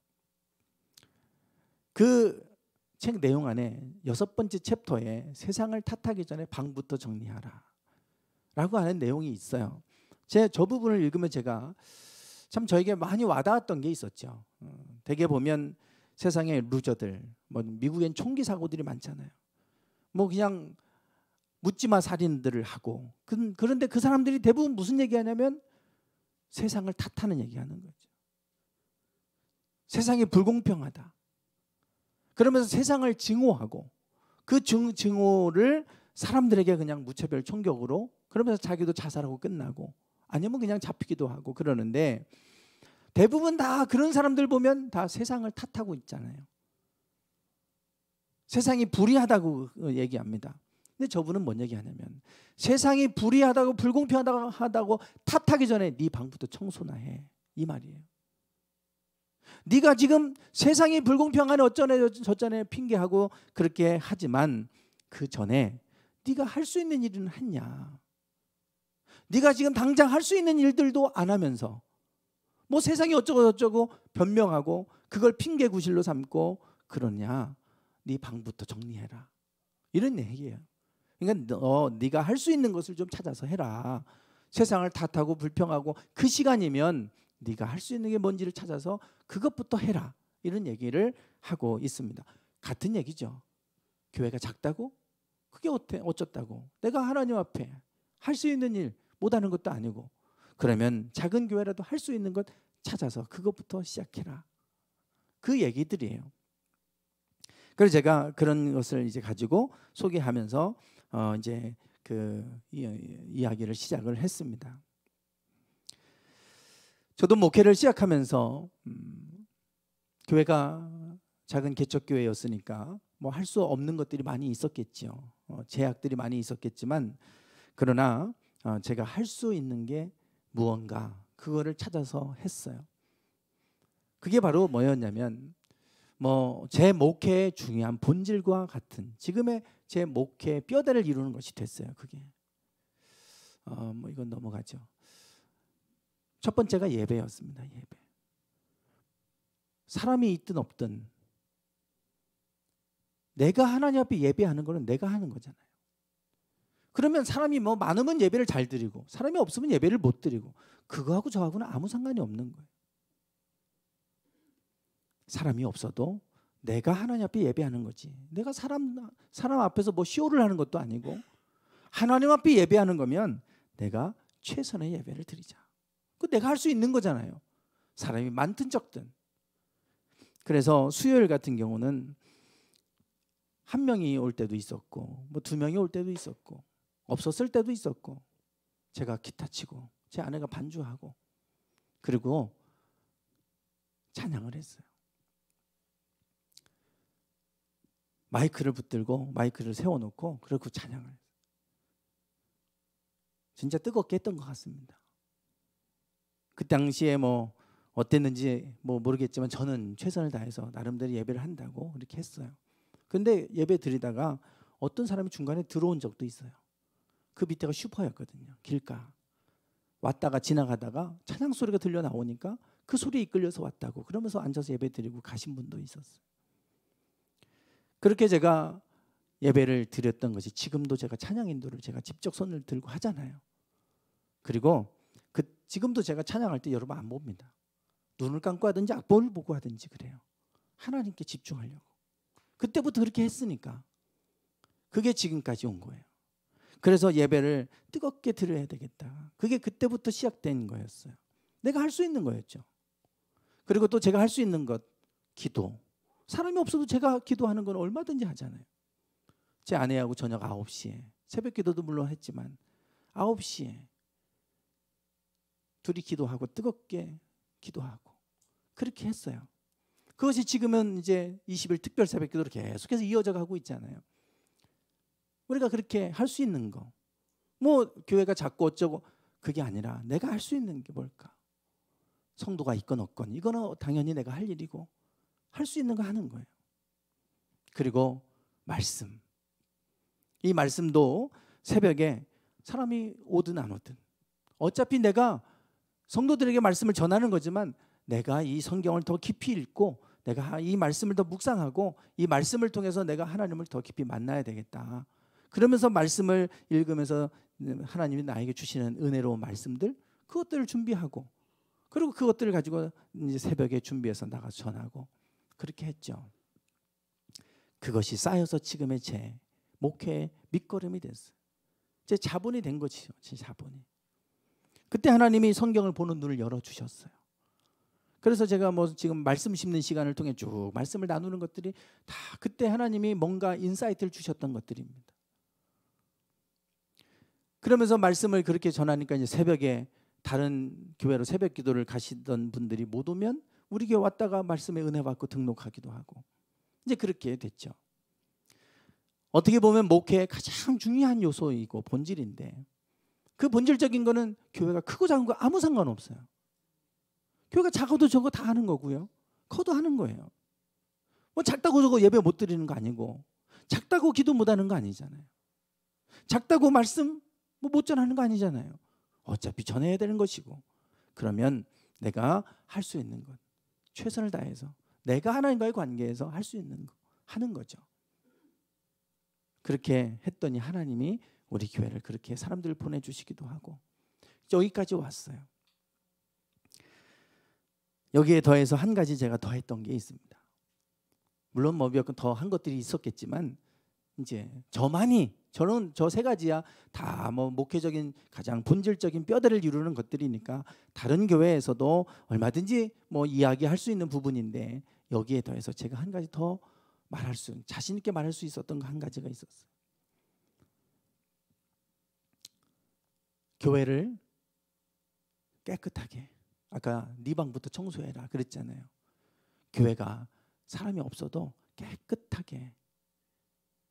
그 책 내용 안에 6번째 챕터에 세상을 탓하기 전에 방부터 정리하라 라고 하는 내용이 있어요. 저 부분을 읽으면 제가 참 저에게 많이 와닿았던 게 있었죠. 대개 보면 세상의 루저들, 뭐 미국엔 총기 사고들이 많잖아요. 뭐 그냥 묻지마 살인들을 하고, 그런데 그 사람들이 대부분 무슨 얘기하냐면 세상을 탓하는 얘기하는 거죠. 세상이 불공평하다. 그러면서 세상을 증오하고 그 증오를 사람들에게 그냥 무차별 총격으로, 그러면서 자기도 자살하고 끝나고 아니면 그냥 잡히기도 하고 그러는데, 대부분 다 그런 사람들 보면 다 세상을 탓하고 있잖아요. 세상이 불의하다고 얘기합니다. 근데 저분은 뭔 얘기하냐면 세상이 불의하다고 불공평하다고 탓하기 전에 네 방부터 청소나 해, 이 말이에요. 네가 지금 세상이 불공평하네 어쩌네 저쩌네 핑계하고 그렇게 하지만 그 전에 네가 할 수 있는 일은 했냐? 네가 지금 당장 할 수 있는 일들도 안 하면서 뭐 세상이 어쩌고 저쩌고 변명하고 그걸 핑계 구실로 삼고 그러냐? 네 방부터 정리해라, 이런 얘기예요. 그러니까 네가 할 수 있는 것을 좀 찾아서 해라. 세상을 탓하고 불평하고 그 시간이면 네가 할 수 있는 게 뭔지를 찾아서 그것부터 해라, 이런 얘기를 하고 있습니다. 같은 얘기죠. 교회가 작다고? 그게 어쩌다고? 내가 하나님 앞에 할 수 있는 일 못하는 것도 아니고, 그러면 작은 교회라도 할 수 있는 것 찾아서 그것부터 시작해라. 그 얘기들이에요. 그래서 제가 그런 것을 이제 가지고 소개하면서 이제 그 이야기를 시작을 했습니다. 저도 목회를 시작하면서 교회가 작은 개척교회였으니까 뭐 할 수 없는 것들이 많이 있었겠죠. 제약들이 많이 있었겠지만, 그러나 제가 할 수 있는 게 무언가, 그거를 찾아서 했어요. 그게 바로 뭐였냐면, 뭐 제 목회의 중요한 본질과 같은 지금의 제 목회의 뼈대를 이루는 것이 됐어요. 그게 뭐 이건 넘어가죠. 첫 번째가 예배였습니다. 예배. 사람이 있든 없든 내가 하나님 앞에 예배하는 거는 내가 하는 거잖아요. 그러면 사람이 뭐 많으면 예배를 잘 드리고 사람이 없으면 예배를 못 드리고, 그거하고 저하고는 아무 상관이 없는 거예요. 사람이 없어도 내가 하나님 앞에 예배하는 거지. 내가 사람 앞에서 뭐 쇼를 하는 것도 아니고, 하나님 앞에 예배하는 거면 내가 최선의 예배를 드리자. 그 내가 할 수 있는 거잖아요. 사람이 많든 적든. 그래서 수요일 같은 경우는 한 명이 올 때도 있었고, 뭐 두 명이 올 때도 있었고, 없었을 때도 있었고, 제가 기타 치고 제 아내가 반주하고, 그리고 찬양을 했어요. 마이크를 붙들고 마이크를 세워놓고 그리고 찬양을 했어요. 진짜 뜨겁게 했던 것 같습니다. 그 당시에 뭐 어땠는지 뭐 모르겠지만 저는 최선을 다해서 나름대로 예배를 한다고 이렇게 했어요. 근데 예배 드리다가 어떤 사람이 중간에 들어온 적도 있어요. 그 밑에가 슈퍼였거든요. 길가 왔다가 지나가다가 찬양 소리가 들려 나오니까 그 소리에 이끌려서 왔다고, 그러면서 앉아서 예배 드리고 가신 분도 있었어요. 그렇게 제가 예배를 드렸던 것이, 지금도 제가 찬양 인도를 제가 직접 손을 들고 하잖아요. 그리고 지금도 제가 찬양할 때 여러분 안 봅니다. 눈을 감고 하든지 악보를 보고 하든지 그래요. 하나님께 집중하려고. 그때부터 그렇게 했으니까 그게 지금까지 온 거예요. 그래서 예배를 뜨겁게 드려야 되겠다. 그게 그때부터 시작된 거였어요. 내가 할 수 있는 거였죠. 그리고 또 제가 할 수 있는 것, 기도. 사람이 없어도 제가 기도하는 건 얼마든지 하잖아요. 제 아내하고 저녁 9시에, 새벽 기도도 물론 했지만 9시에 둘이 기도하고 뜨겁게 기도하고 그렇게 했어요. 그것이 지금은 이제 20일 특별 새벽 기도로 계속해서 이어져 가고 있잖아요. 우리가 그렇게 할 수 있는 거, 뭐 교회가 작고 어쩌고 그게 아니라 내가 할 수 있는 게 뭘까? 성도가 있건 없건 이거는 당연히 내가 할 일이고 할 수 있는 거 하는 거예요. 그리고 말씀. 이 말씀도 새벽에 사람이 오든 안 오든 어차피 내가 성도들에게 말씀을 전하는 거지만, 내가 이 성경을 더 깊이 읽고 내가 이 말씀을 더 묵상하고 이 말씀을 통해서 내가 하나님을 더 깊이 만나야 되겠다. 그러면서 말씀을 읽으면서 하나님이 나에게 주시는 은혜로운 말씀들, 그것들을 준비하고, 그리고 그것들을 가지고 이제 새벽에 준비해서 나가서 전하고 그렇게 했죠. 그것이 쌓여서 지금의 제 목회의 밑거름이 됐어요. 제 자본이 된 것이죠. 제 자본이. 그때 하나님이 성경을 보는 눈을 열어주셨어요. 그래서 제가 뭐 지금 말씀 심는 시간을 통해 쭉 말씀을 나누는 것들이 다 그때 하나님이 뭔가 인사이트를 주셨던 것들입니다. 그러면서 말씀을 그렇게 전하니까 이제 새벽에 다른 교회로 새벽 기도를 가시던 분들이 못 오면 우리 교회 왔다가 말씀에 은혜 받고 등록하기도 하고, 이제 그렇게 됐죠. 어떻게 보면 목회의 가장 중요한 요소이고 본질인데, 그 본질적인 거는 교회가 크고 작은 거 아무 상관없어요. 교회가 작아도 저거 다 하는 거고요, 커도 하는 거예요. 뭐 작다고 저거 예배 못 드리는 거 아니고, 작다고 기도 못 하는 거 아니잖아요. 작다고 말씀 못 전하는 거 아니잖아요. 어차피 전해야 되는 것이고, 그러면 내가 할 수 있는 것, 최선을 다해서 내가 하나님과의 관계에서 할 수 있는 거 하는 거죠. 그렇게 했더니 하나님이 우리 교회를 그렇게 사람들을 보내주시기도 하고 여기까지 왔어요. 여기에 더해서 한 가지 제가 더 했던 게 있습니다. 물론 뭐 몇 건 더 한 것들이 있었겠지만, 이제 저만이 저는 저 세 가지야 다 뭐 목회적인 가장 본질적인 뼈대를 이루는 것들이니까 다른 교회에서도 얼마든지 뭐 이야기할 수 있는 부분인데 여기에 더해서 제가 한 가지 더 자신 있게 말할 수 있었던 거 한 가지가 있었어요. 교회를 깨끗하게, 아까 네 방부터 청소해라 그랬잖아요. 교회가 사람이 없어도 깨끗하게,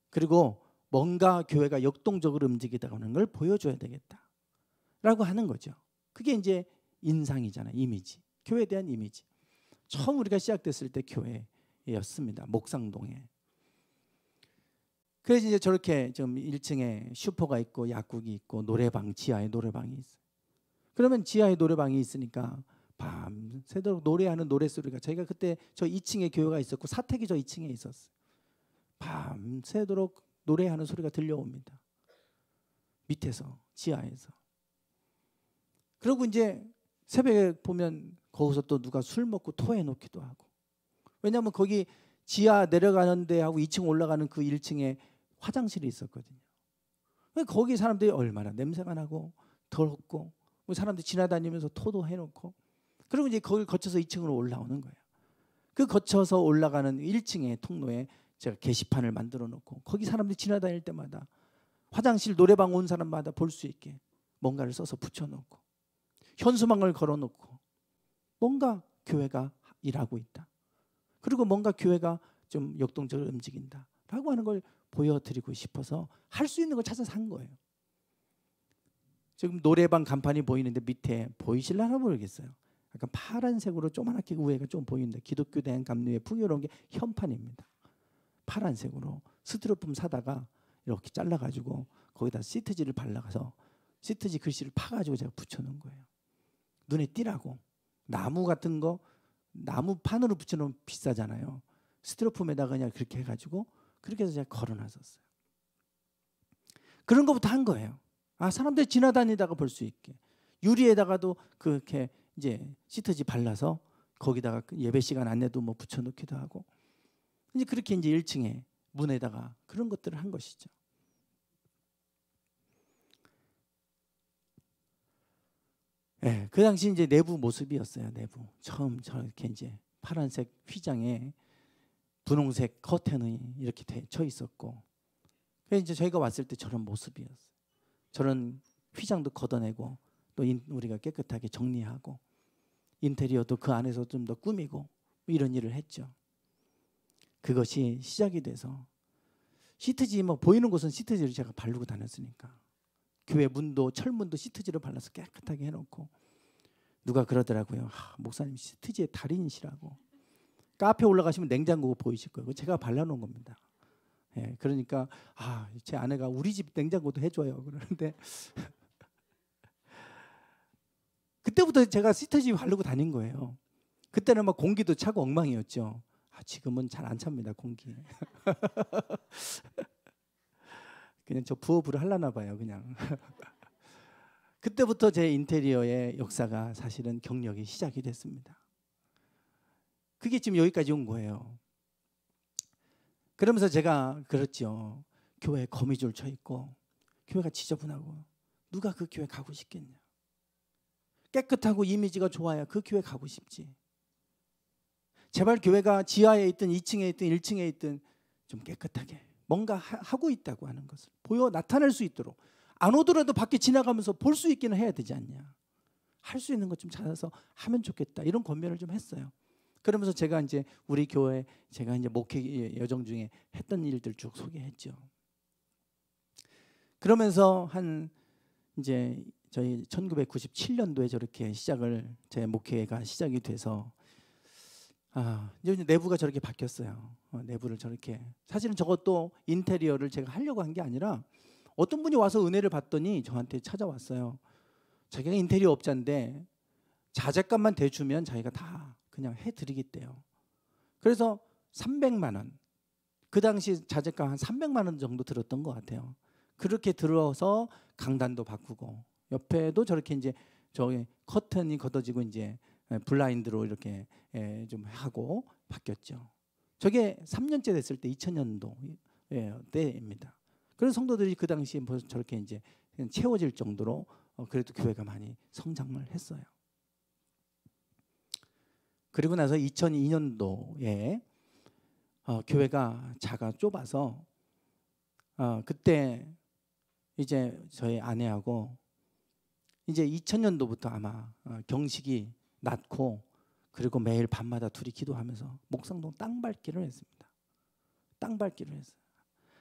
그리고 뭔가 교회가 역동적으로 움직이다 하는 걸 보여줘야 되겠다라고 하는 거죠. 그게 이제 인상이잖아요. 이미지. 교회에 대한 이미지. 처음 우리가 시작됐을 때 교회였습니다. 목상동에. 그래서 이제 저렇게 좀 1층에 슈퍼가 있고 약국이 있고 노래방, 지하에 노래방이 있어요. 그러면 지하에 노래방이 있으니까 밤새도록 노래하는 노래소리가, 저희가 그때 저 2층에 교회가 있었고 사택이 저 2층에 있었어요. 밤새도록 노래하는 소리가 들려옵니다. 밑에서, 지하에서. 그리고 이제 새벽에 보면 거기서 또 누가 술 먹고 토해 놓기도 하고. 왜냐하면 거기 지하 내려가는 데하고 2층 올라가는 그 1층에 화장실이 있었거든요. 거기 사람들이 얼마나 냄새가 나고 더럽고, 사람들이 지나다니면서 토도 해놓고, 그리고 이제 거길 거쳐서 2층으로 올라오는 거예요. 그 거쳐서 올라가는 1층의 통로에 제가 게시판을 만들어 놓고 거기 사람들이 지나다닐 때마다 화장실, 노래방 온 사람마다 볼 수 있게 뭔가를 써서 붙여놓고, 현수막을 걸어놓고, 뭔가 교회가 일하고 있다, 그리고 뭔가 교회가 좀 역동적으로 움직인다라고 하는 걸 보여드리고 싶어서 할 수 있는 걸 찾아서 한 거예요. 지금 노래방 간판이 보이는데 밑에 보이실려나 모르겠어요. 약간 파란색으로 조그맣게 우회가 좀 보이는데 기독교 대한 감리의 풍요로운 게 현판입니다. 파란색으로 스티로폼 사다가 이렇게 잘라가지고 거기다 시트지를 발라서 시트지 글씨를 파가지고 제가 붙여놓은 거예요. 눈에 띄라고. 나무 같은 거, 나무 판으로 붙여놓으면 비싸잖아요. 스티로폼에다가 그냥 그렇게 해가지고 그렇게 해서 제가 걸어놨었어요. 그런 것부터 한 거예요. 사람들이 지나다니다가 볼 수 있게. 유리에다가도 그렇게 이제 시트지 발라서 거기다가 예배 시간 안내도 뭐 붙여놓기도 하고, 이제 그렇게 이제 1층에 문에다가 그런 것들을 한 것이죠. 네, 그 당시 이제 내부 모습이었어요. 내부 처음 저렇게 이제 파란색 휘장에 분홍색 커튼이 이렇게 쳐 있었고, 그래서 이제 저희가 왔을 때 저런 모습이었어요. 저런 휘장도 걷어내고 또 우리가 깨끗하게 정리하고 인테리어도 그 안에서 좀 더 꾸미고 이런 일을 했죠. 그것이 시작이 돼서 시트지 뭐 보이는 곳은 시트지를 제가 바르고 다녔으니까 교회 문도 철문도 시트지로 발라서 깨끗하게 해놓고, 누가 그러더라고요. 목사님 시트지의 달인이시라고. 카페 올라가시면 냉장고 보이실 거예요. 제가 발라놓은 겁니다. 예, 그러니까 제 아내가 우리 집 냉장고도 해줘요 그러는데 그때부터 제가 시트지 바르고 다닌 거예요. 그때는 막 공기도 차고 엉망이었죠. 지금은 잘 안 찹니다 공기. 그냥 저 부업으로 하려나 봐요 그냥. 그때부터 제 인테리어의 역사가 사실은 경력이 시작이 됐습니다. 그게 지금 여기까지 온 거예요. 그러면서 제가 그렇죠. 교회에 거미줄 쳐 있고 교회가 지저분하고 누가 그 교회 가고 싶겠냐. 깨끗하고 이미지가 좋아야 그 교회 가고 싶지. 제발 교회가 지하에 있든 2층에 있든 1층에 있든 좀 깨끗하게 뭔가 하고 있다고 하는 것을 나타낼 수 있도록, 안 오더라도 밖에 지나가면서 볼 수 있기는 해야 되지 않냐. 할 수 있는 것 좀 찾아서 하면 좋겠다, 이런 권면을 좀 했어요. 그러면서 제가 이제 우리 교회 제가 이제 목회 여정 중에 했던 일들 쭉 소개했죠. 그러면서 한 이제 저희 1997년도에 저렇게 제 목회가 시작이 돼서 이제 내부가 저렇게 바뀌었어요. 내부를 저렇게, 사실은 저것도 인테리어를 제가 하려고 한 게 아니라 어떤 분이 와서 은혜를 받더니 저한테 찾아왔어요. 자기가 인테리어 업자인데 자재값만 대주면 자기가 다 그냥 해드리겠대요. 그래서 300만 원, 그 당시 자재값 한 300만 원 정도 들었던 것 같아요. 그렇게 들어서 강단도 바꾸고 옆에도 저렇게 이제 저기 커튼이 걷어지고 이제 블라인드로 이렇게 좀 하고 바뀌었죠. 저게 3년째 됐을 때 2000년도 때입니다. 그래서 성도들이 그 당시에 뭐 저렇게 이제 채워질 정도로 그래도 교회가 많이 성장을 했어요. 그리고 나서 2002년도에 교회가 작아 좁아서 그때 이제 저희 아내하고 이제 2000년도부터 아마 경식이 낳고 그리고 매일 밤마다 둘이 기도하면서 목상동 땅 밟기를 했습니다. 땅 밟기를 했어요.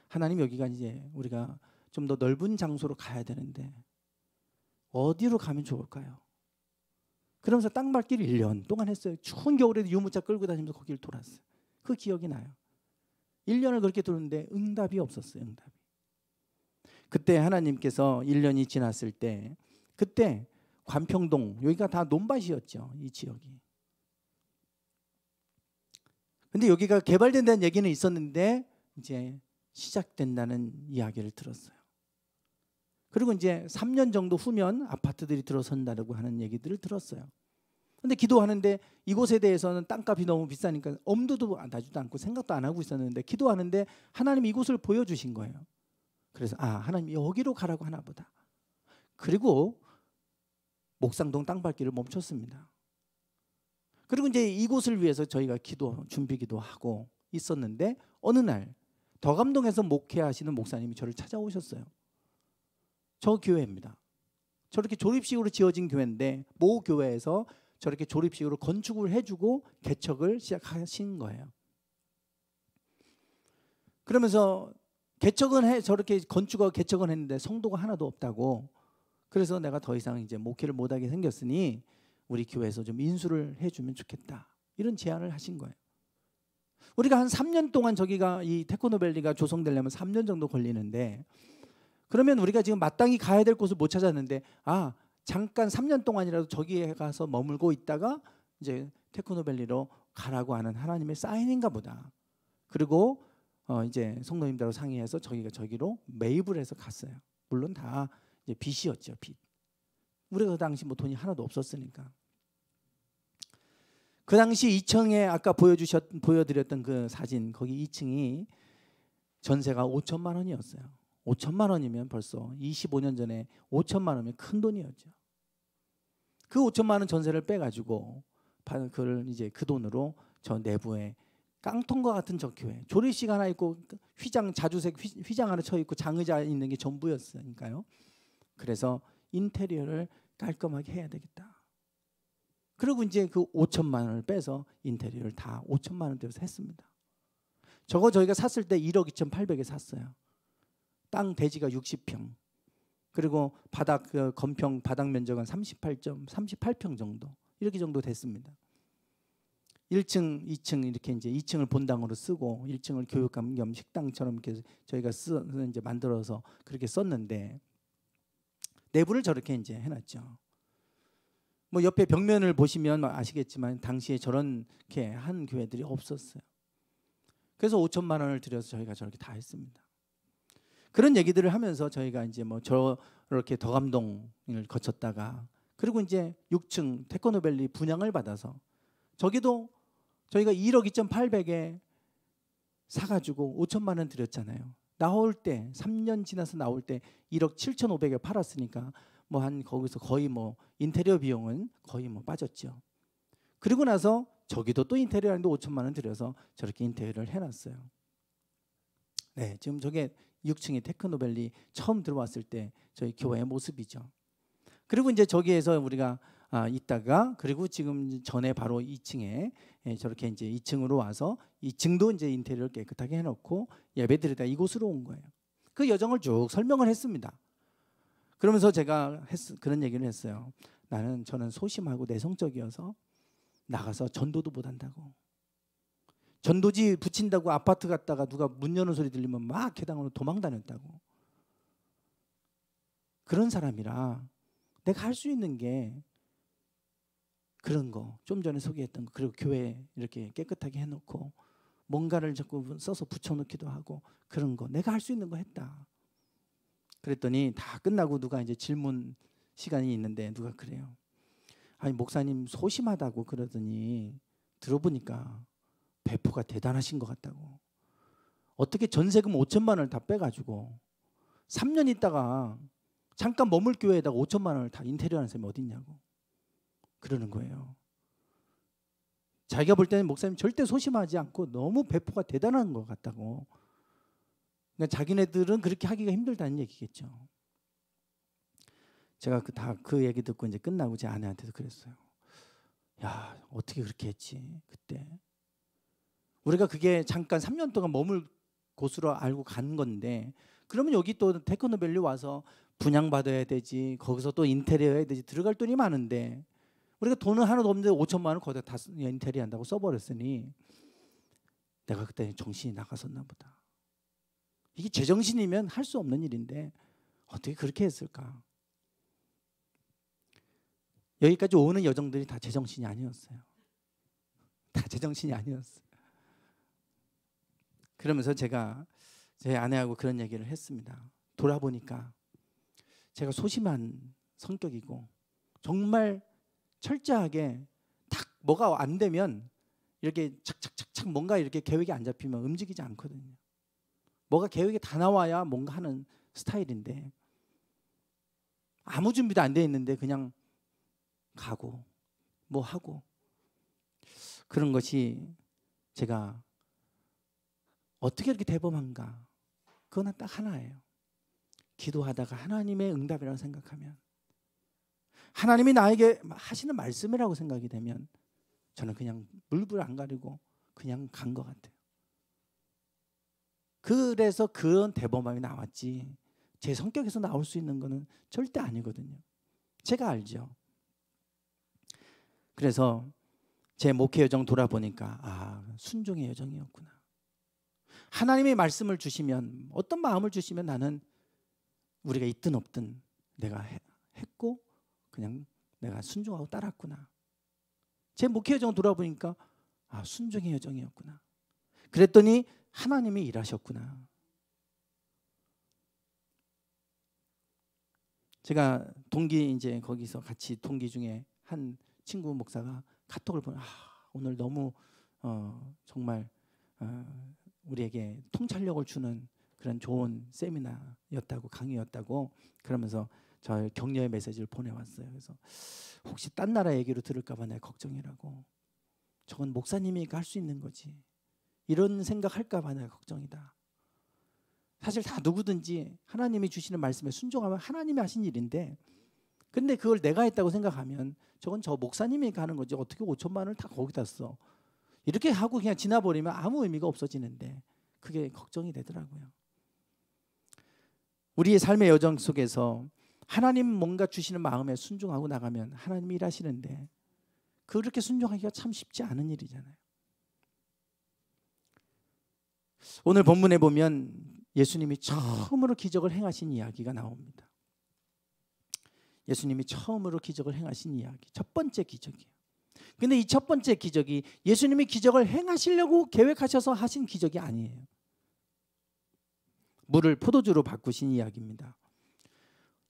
하나님, 여기가 이제 우리가 좀 더 넓은 장소로 가야 되는데 어디로 가면 좋을까요? 그러면서 땅 밟기를 1년 동안 했어요. 추운 겨울에도 유모차 끌고 다니면서 거기를 돌았어요. 그 기억이 나요. 1년을 그렇게 돌았는데 응답이 없었어요. 응답이. 그때 하나님께서 1년이 지났을 때 그때 관평동, 여기가 다 논밭이었죠. 이 지역이. 근데 여기가 개발된다는 얘기는 있었는데 이제 시작된다는 이야기를 들었어요. 그리고 이제 3년 정도 후면 아파트들이 들어선다고 하는 얘기들을 들었어요. 근데 기도하는데 이곳에 대해서는 땅값이 너무 비싸니까 엄두도 나지도 않고 생각도 안 하고 있었는데 기도하는데 하나님이 이곳을 보여주신 거예요. 그래서 하나님 여기로 가라고 하나 보다. 그리고 목상동 땅 밟기를 멈췄습니다. 그리고 이제 이곳을 위해서 저희가 준비 기도하고 있었는데 어느 날 덕암동에서 목회하시는 목사님이 저를 찾아오셨어요. 저 교회입니다. 저렇게 조립식으로 지어진 교회인데 모 교회에서 저렇게 조립식으로 건축을 해주고 개척을 시작하신 거예요. 그러면서 저렇게 건축하고 개척은 했는데 성도가 하나도 없다고. 그래서 내가 더 이상 이제 목회를 못하게 생겼으니 우리 교회에서 좀 인수를 해주면 좋겠다. 이런 제안을 하신 거예요. 우리가 한 3년 동안 저기가 이 테크노밸리가 조성되려면 3년 정도 걸리는데 그러면 우리가 지금 마땅히 가야 될 곳을 못 찾았는데 잠깐 3년 동안이라도 저기에 가서 머물고 있다가 이제 테크노밸리로 가라고 하는 하나님의 사인인가 보다. 그리고 이제 성도님들하고 상의해서 저기로 매입을 해서 갔어요. 물론 다 이제 빚이었죠, 빚. 우리가 그 당시 뭐 돈이 하나도 없었으니까. 그 당시 2층에 아까 보여드렸던 그 사진, 거기 2층이 전세가 5천만 원이었어요. 5천만 원이면 벌써 25년 전에 5천만 원이면 큰 돈이었죠. 그 5천만 원 전세를 빼가지고 그걸 이제 그 돈으로 저 내부에 깡통과 같은 저 교회, 조립식 하나 있고 자주색 휘장 하나 쳐 있고 장의자 있는 게 전부였으니까요. 그래서 인테리어를 깔끔하게 해야 되겠다. 그리고 이제 그 5천만 원을 빼서 인테리어를 다 5천만 원대로 했습니다. 저희가 샀을 때 1억 2,800에 샀어요. 땅 대지가 60평. 그리고 건평 바닥 면적은 38평 정도. 이렇게 정도 됐습니다. 1층, 2층 이렇게 이제 2층을 본당으로 쓰고 1층을 교육감 겸 식당처럼 이렇게 저희가 이제 만들어서 그렇게 썼는데 내부를 저렇게 이제 해놨죠. 뭐 옆에 벽면을 보시면 아시겠지만 당시에 저렇게 한 교회들이 없었어요. 그래서 5천만 원을 들여서 저희가 저렇게 다 했습니다. 그런 얘기들을 하면서 저희가 이제 뭐 저렇게 덕암동을 거쳤다가 그리고 이제 6층 테크노밸리 분양을 받아서 저기도 저희가 1억 2,800에 사가지고 5천만 원 들였잖아요. 나올 때 3년 지나서 나올 때 1억 7,500에 팔았으니까 뭐 한 거기서 거의 뭐 인테리어 비용은 거의 뭐 빠졌죠. 그리고 나서 저기도 또 인테리어 하는데 5천만 원 들여서 저렇게 인테리어를 해놨어요. 네, 지금 저게 6층의 테크노밸리 처음 들어왔을 때 저희 교회의 모습이죠. 그리고 이제 저기에서 우리가 있다가 그리고 지금 전에 바로 2층에 저렇게 이제 2층으로 와서 2층도 이제 인테리어를 깨끗하게 해놓고 예배드리다 이곳으로 온 거예요. 그 여정을 쭉 설명을 했습니다. 그러면서 제가 그런 얘기를 했어요. 저는 소심하고 내성적이어서 나가서 전도도 못한다고. 전도지 붙인다고 아파트 갔다가 누가 문 여는 소리 들리면 막 계단으로 도망 다녔다고. 그런 사람이라 내가 할 수 있는 게 그런 거, 좀 전에 소개했던 거, 그리고 교회 이렇게 깨끗하게 해놓고 뭔가를 자꾸 써서 붙여놓기도 하고 그런 거 내가 할 수 있는 거 했다. 그랬더니 다 끝나고 누가 이제 질문 시간이 있는데 누가 그래요. 아니 목사님 소심하다고 그러더니 들어보니까 배포가 대단하신 것 같다고. 어떻게 전세금 5천만 원을 다 빼가지고 3년 있다가 잠깐 머물 교회에다가 5천만 원을 다 인테리어 하는 사람이 어디 있냐고 그러는 거예요. 자기가 볼 때는 목사님 절대 소심하지 않고 너무 배포가 대단한 것 같다고. 그러니까 자기네들은 그렇게 하기가 힘들다는 얘기겠죠. 제가 그 얘기 듣고 이제 끝나고 제 아내한테도 그랬어요. 야, 어떻게 그렇게 했지 그때. 우리가 그게 잠깐 3년 동안 머물 곳으로 알고 간 건데, 그러면 여기 또 테크노밸리 와서 분양받아야 되지, 거기서 또 인테리어 해야 되지, 들어갈 돈이 많은데 우리가 돈은 하나도 없는데 5천만 원 거기다 다 인테리어 한다고 써버렸으니 내가 그때 정신이 나갔었나 보다. 이게 제정신이면 할 수 없는 일인데 어떻게 그렇게 했을까. 여기까지 오는 여정들이 다 제정신이 아니었어요. 다 제정신이 아니었어요. 그러면서 제가 제 아내하고 그런 얘기를 했습니다. 돌아보니까 제가 소심한 성격이고 정말 철저하게 딱 뭐가 안 되면 이렇게 착착착착 뭔가 이렇게 계획이 안 잡히면 움직이지 않거든요. 뭐가 계획이 다 나와야 뭔가 하는 스타일인데 아무 준비도 안 돼 있는데 그냥 가고 뭐 하고 그런 것이 제가 어떻게 이렇게 대범한가. 그건 딱 하나예요. 기도하다가 하나님의 응답이라고 생각하면, 하나님이 나에게 하시는 말씀이라고 생각이 되면 저는 그냥 물불 안 가리고 그냥 간 것 같아요. 그래서 그런 대범함이 나왔지 제 성격에서 나올 수 있는 거는 절대 아니거든요. 제가 알죠. 그래서 제 목회 여정 돌아보니까 순종의 여정이었구나. 하나님의 말씀을 주시면, 어떤 마음을 주시면 나는 우리가 있든 없든 내가 했고 그냥 내가 순종하고 따랐구나. 제 목회 여정 돌아보니까 순종의 여정이었구나. 그랬더니 하나님이 일하셨구나. 제가 동기 이제 거기서 같이 동기 중에 한 친구 목사가 카톡을 보내, 오늘 너무 정말 우리에게 통찰력을 주는 그런 좋은 세미나였다고, 강의였다고 그러면서 저 격려의 메시지를 보내왔어요. 그래서 혹시 딴 나라 얘기로 들을까 봐 내가 걱정이라고. 저건 목사님이 할 수 있는 거지, 이런 생각할까 봐 내가 걱정이다. 사실 다 누구든지 하나님이 주시는 말씀에 순종하면 하나님이 하신 일인데, 근데 그걸 내가 했다고 생각하면 저건 저 목사님이 하는 거지, 어떻게 5천만 원을 다 거기다 써. 이렇게 하고 그냥 지나버리면 아무 의미가 없어지는데 그게 걱정이 되더라고요. 우리의 삶의 여정 속에서 하나님 뭔가 주시는 마음에 순종하고 나가면 하나님이 일하시는데, 그렇게 순종하기가 참 쉽지 않은 일이잖아요. 오늘 본문에 보면 예수님이 처음으로 기적을 행하신 이야기가 나옵니다. 예수님이 처음으로 기적을 행하신 이야기, 첫 번째 기적이에요. 근데 이 첫 번째 기적이 예수님이 기적을 행하시려고 계획하셔서 하신 기적이 아니에요. 물을 포도주로 바꾸신 이야기입니다.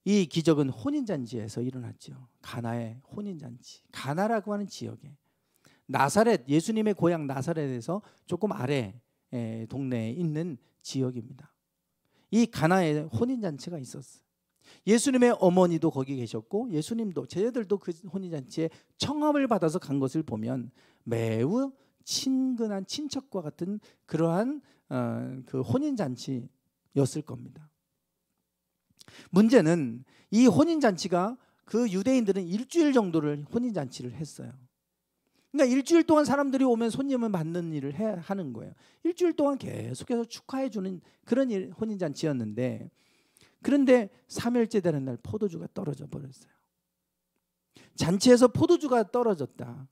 이 기적은 혼인잔치에서 일어났죠. 가나의 혼인잔치. 가나라고 하는 지역에, 나사렛, 예수님의 고향 나사렛에서 조금 아래 동네에 있는 지역입니다. 이 가나에 혼인잔치가 있었어요. 예수님의 어머니도 거기 계셨고 예수님도, 제자들도 그 혼인잔치에 청함을 받아서 간 것을 보면 매우 친근한 친척과 같은 그러한 그 혼인잔치였을 겁니다. 문제는 이 혼인잔치가, 그 유대인들은 일주일 정도를 혼인잔치를 했어요. 그러니까 일주일 동안 사람들이 오면 손님을 맞는 일을 하는 거예요. 일주일 동안 계속해서 축하해 주는 그런 혼인잔치였는데, 그런데 3일째 되는 날 포도주가 떨어져 버렸어요. 잔치에서 포도주가 떨어졌다.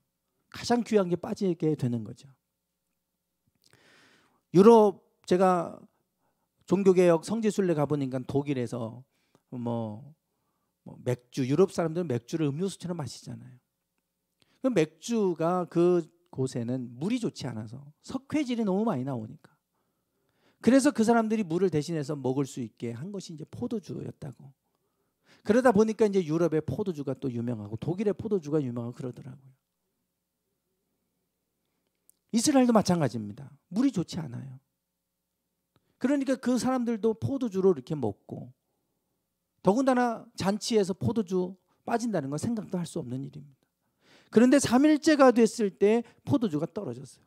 가장 귀한 게 빠지게 되는 거죠. 유럽, 제가 종교개혁 성지순례 가보니까 독일에서 뭐 맥주, 유럽 사람들은 맥주를 음료수처럼 마시잖아요. 그 맥주가 그 곳에는 물이 좋지 않아서 석회질이 너무 많이 나오니까, 그래서 그 사람들이 물을 대신해서 먹을 수 있게 한 것이 이제 포도주였다고. 그러다 보니까 이제 유럽의 포도주가 또 유명하고 독일의 포도주가 유명하고 그러더라고요. 이스라엘도 마찬가지입니다. 물이 좋지 않아요. 그러니까 그 사람들도 포도주로 이렇게 먹고, 더군다나 잔치에서 포도주 빠진다는 건 생각도 할 수 없는 일입니다. 그런데 3일째가 됐을 때 포도주가 떨어졌어요.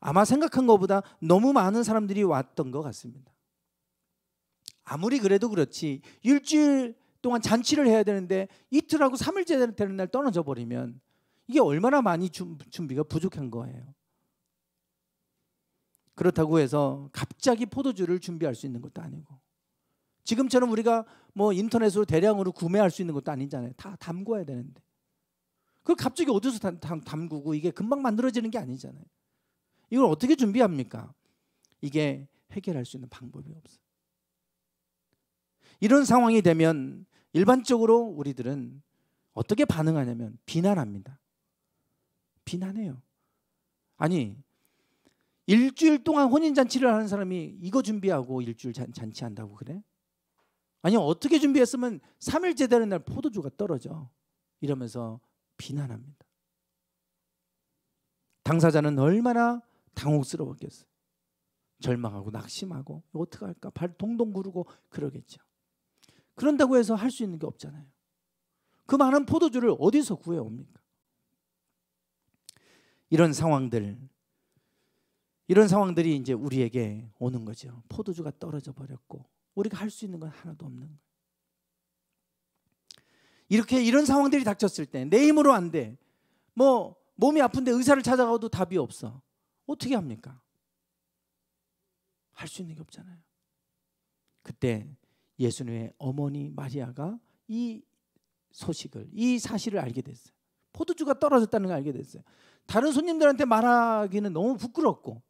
아마 생각한 것보다 너무 많은 사람들이 왔던 것 같습니다. 아무리 그래도 그렇지 일주일 동안 잔치를 해야 되는데 이틀하고 3일째 되는 날 떨어져 버리면 이게 얼마나 많이 준비가 부족한 거예요. 그렇다고 해서 갑자기 포도주를 준비할 수 있는 것도 아니고, 지금처럼 우리가 뭐 인터넷으로 대량으로 구매할 수 있는 것도 아니잖아요. 다 담궈야 되는데 그걸 갑자기 어디서 담그고 이게 금방 만들어지는 게 아니잖아요. 이걸 어떻게 준비합니까? 이게 해결할 수 있는 방법이 없어요. 이런 상황이 되면 일반적으로 우리들은 어떻게 반응하냐면 비난합니다. 비난해요. 아니, 일주일 동안 혼인잔치를 하는 사람이 이거 준비하고 일주일 잔치한다고 그래? 아니, 어떻게 준비했으면 3일째 되는 날 포도주가 떨어져? 이러면서 비난합니다. 당사자는 얼마나 당혹스러웠겠어요. 절망하고 낙심하고 어떡할까 발 동동 구르고 그러겠죠. 그런다고 해서 할 수 있는 게 없잖아요. 그 많은 포도주를 어디서 구해옵니까? 이런 상황들이 이제 우리에게 오는 거죠. 포도주가 떨어져 버렸고 우리가 할 수 있는 건 하나도 없는 거예요. 이런 상황들이 닥쳤을 때 내 힘으로 안 돼. 뭐 몸이 아픈데 의사를 찾아가도 답이 없어. 어떻게 합니까? 할 수 있는 게 없잖아요. 그때 예수님의 어머니 마리아가 이 소식을, 이 사실을 알게 됐어요. 포도주가 떨어졌다는 걸 알게 됐어요. 다른 손님들한테 말하기는 너무 부끄럽고,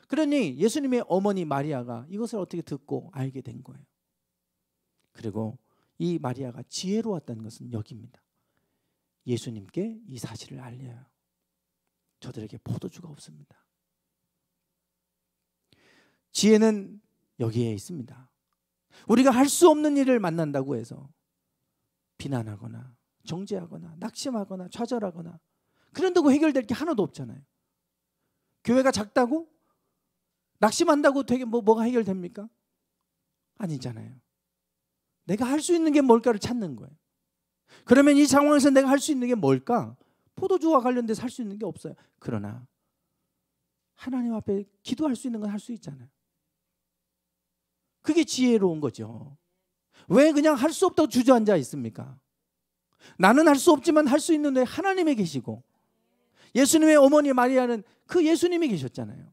그러니 예수님의 어머니 마리아가 이것을 어떻게 듣고 알게 된 거예요. 그리고 이 마리아가 지혜로웠다는 것은 여기입니다. 예수님께 이 사실을 알려요. 저들에게 포도주가 없습니다. 지혜는 여기에 있습니다. 우리가 할 수 없는 일을 만난다고 해서 비난하거나 정죄하거나 낙심하거나 좌절하거나 그런다고 해결될 게 하나도 없잖아요. 교회가 작다고 낙심한다고 되게 뭐가 해결됩니까? 아니잖아요. 내가 할 수 있는 게 뭘까를 찾는 거예요. 그러면 이 상황에서 내가 할 수 있는 게 뭘까? 포도주와 관련돼서 할 수 있는 게 없어요. 그러나 하나님 앞에 기도할 수 있는 건 할 수 있잖아요. 그게 지혜로운 거죠. 왜 그냥 할 수 없다고 주저앉아 있습니까? 나는 할 수 없지만 할 수 있는 데 하나님이 계시고, 예수님의 어머니 마리아는 그 예수님이 계셨잖아요.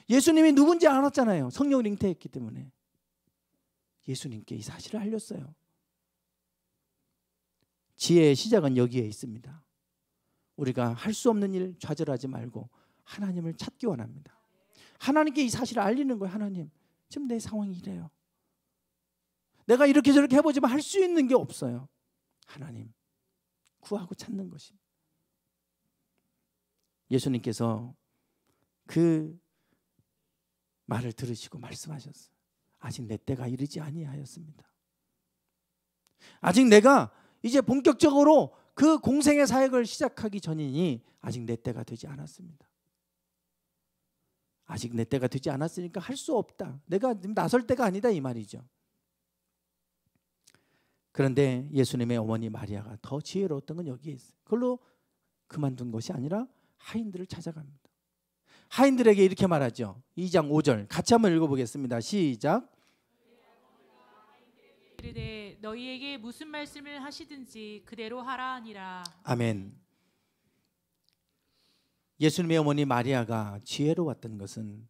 예수님이 누군지 알았잖아요. 성령을 잉태했기 때문에 예수님께 이 사실을 알렸어요. 지혜의 시작은 여기에 있습니다. 우리가 할 수 없는 일 좌절하지 말고 하나님을 찾기 원합니다. 하나님께 이 사실을 알리는 거예요. 하나님, 지금 내 상황이 이래요. 내가 이렇게 저렇게 해보지만 할 수 있는 게 없어요. 하나님, 구하고 찾는 것입니다. 예수님께서 그 말을 들으시고 말씀하셨어요. 아직 내 때가 이르지 아니하였습니다. 아직 내가 이제 본격적으로 그 공생의 사역을 시작하기 전이니 아직 내 때가 되지 않았습니다. 아직 내 때가 되지 않았으니까 할 수 없다. 내가 나설 때가 아니다 이 말이죠. 그런데 예수님의 어머니 마리아가 더 지혜로웠던 건 여기에 있어요. 그걸로 그만둔 것이 아니라 하인들을 찾아갑니다. 하인들에게 이렇게 말하죠. 2장 5절 같이 한번 읽어보겠습니다. 시작. 이르되 너희에게 무슨 말씀을 하시든지 그대로 하라 하니라. 아멘. 예수님의 어머니 마리아가 지혜로웠던 것은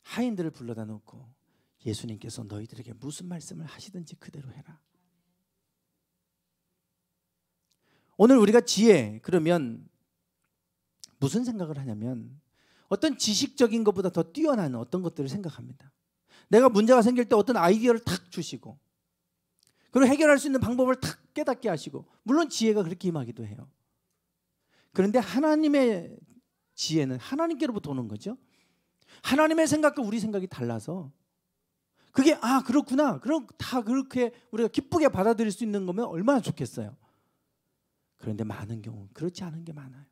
하인들을 불러다 놓고 예수님께서 너희들에게 무슨 말씀을 하시든지 그대로 해라. 오늘 우리가 지혜 그러면 무슨 생각을 하냐면 어떤 지식적인 것보다 더 뛰어난 어떤 것들을 생각합니다. 내가 문제가 생길 때 어떤 아이디어를 탁 주시고 그리고 해결할 수 있는 방법을 탁 깨닫게 하시고, 물론 지혜가 그렇게 임하기도 해요. 그런데 하나님의 지혜는 하나님께로부터 오는 거죠. 하나님의 생각과 우리 생각이 달라서 그게 그렇구나. 그럼 다 그렇게 우리가 기쁘게 받아들일 수 있는 거면 얼마나 좋겠어요. 그런데 많은 경우 그렇지 않은 게 많아요.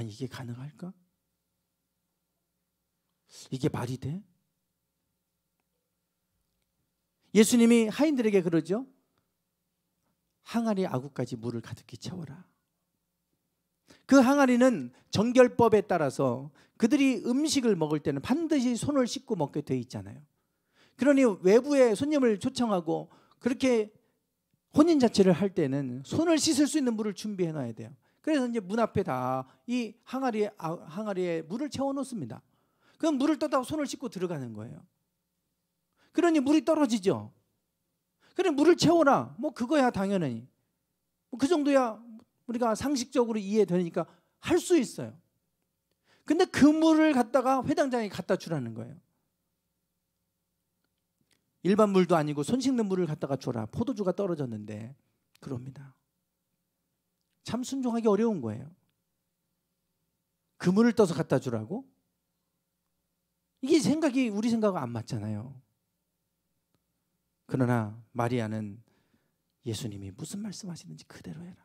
이게 가능할까? 이게 말이 돼? 예수님이 하인들에게 그러죠. 항아리 아구까지 물을 가득히 채워라. 그 항아리는 정결법에 따라서 그들이 음식을 먹을 때는 반드시 손을 씻고 먹게 돼 있잖아요. 그러니 외부에 손님을 초청하고 그렇게 혼인잔치를 할 때는 손을 씻을 수 있는 물을 준비해 놔야 돼요. 그래서 이제 문 앞에 다 이 항아리에 물을 채워 놓습니다. 그럼 물을 떠다가 손을 씻고 들어가는 거예요. 그러니 물이 떨어지죠. 그래 물을 채워라. 뭐 그거야 당연히. 그 정도야 우리가 상식적으로 이해되니까 할 수 있어요. 근데 그 물을 갖다가 회당장에 갖다 주라는 거예요. 일반 물도 아니고 손 씻는 물을 갖다가 줘라. 포도주가 떨어졌는데 그럽니다. 참 순종하기 어려운 거예요. 그 물을 떠서 갖다 주라고? 이게 생각이 우리 생각과 안 맞잖아요. 그러나 마리아는 예수님이 무슨 말씀하시는지 그대로 해라.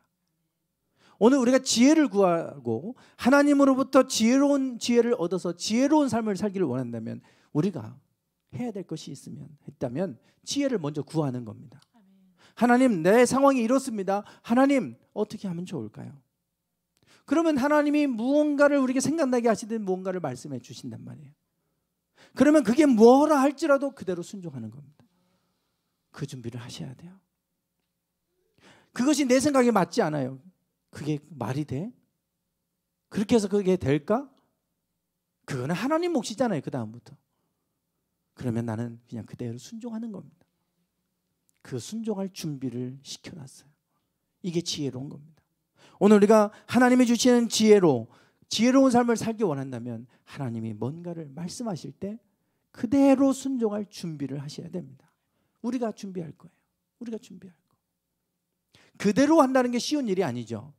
오늘 우리가 지혜를 구하고 하나님으로부터 지혜로운 지혜를 얻어서 지혜로운 삶을 살기를 원한다면 우리가 해야 될 것이 있다면 지혜를 먼저 구하는 겁니다. 하나님, 내 상황이 이렇습니다. 하나님, 어떻게 하면 좋을까요? 그러면 하나님이 무언가를 우리에게 생각나게 하시든 무언가를 말씀해 주신단 말이에요. 그러면 그게 뭐라 할지라도 그대로 순종하는 겁니다. 그 준비를 하셔야 돼요. 그것이 내 생각에 맞지 않아요. 그게 말이 돼? 그렇게 해서 그게 될까? 그거는 하나님 몫이잖아요. 그 다음부터. 그러면 나는 그냥 그대로 순종하는 겁니다. 그 순종할 준비를 시켜놨어요. 이게 지혜로운 겁니다. 오늘 우리가 하나님이 주시는 지혜로운 삶을 살기 원한다면 하나님이 뭔가를 말씀하실 때 그대로 순종할 준비를 하셔야 됩니다. 우리가 준비할 거예요. 우리가 준비할 거. 그대로 한다는 게 쉬운 일이 아니죠.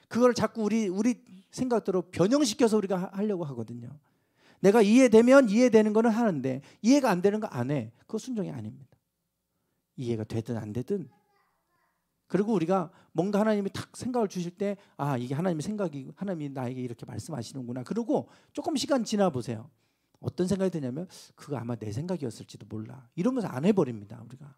그걸 자꾸 우리 생각대로 변형시켜서 우리가 하려고 하거든요. 내가 이해되면 이해되는 거는 하는데 이해가 안 되는 거 안 해. 그거 순종이 아닙니다. 이해가 되든 안 되든. 그리고 우리가 뭔가 하나님이 탁 생각을 주실 때 아, 이게 하나님의 생각이 하나님이 나에게 이렇게 말씀하시는구나. 그러고 조금 시간 지나 보세요. 어떤 생각이 드냐면 그거 아마 내 생각이었을지도 몰라. 이러면서 안 해버립니다. 우리가.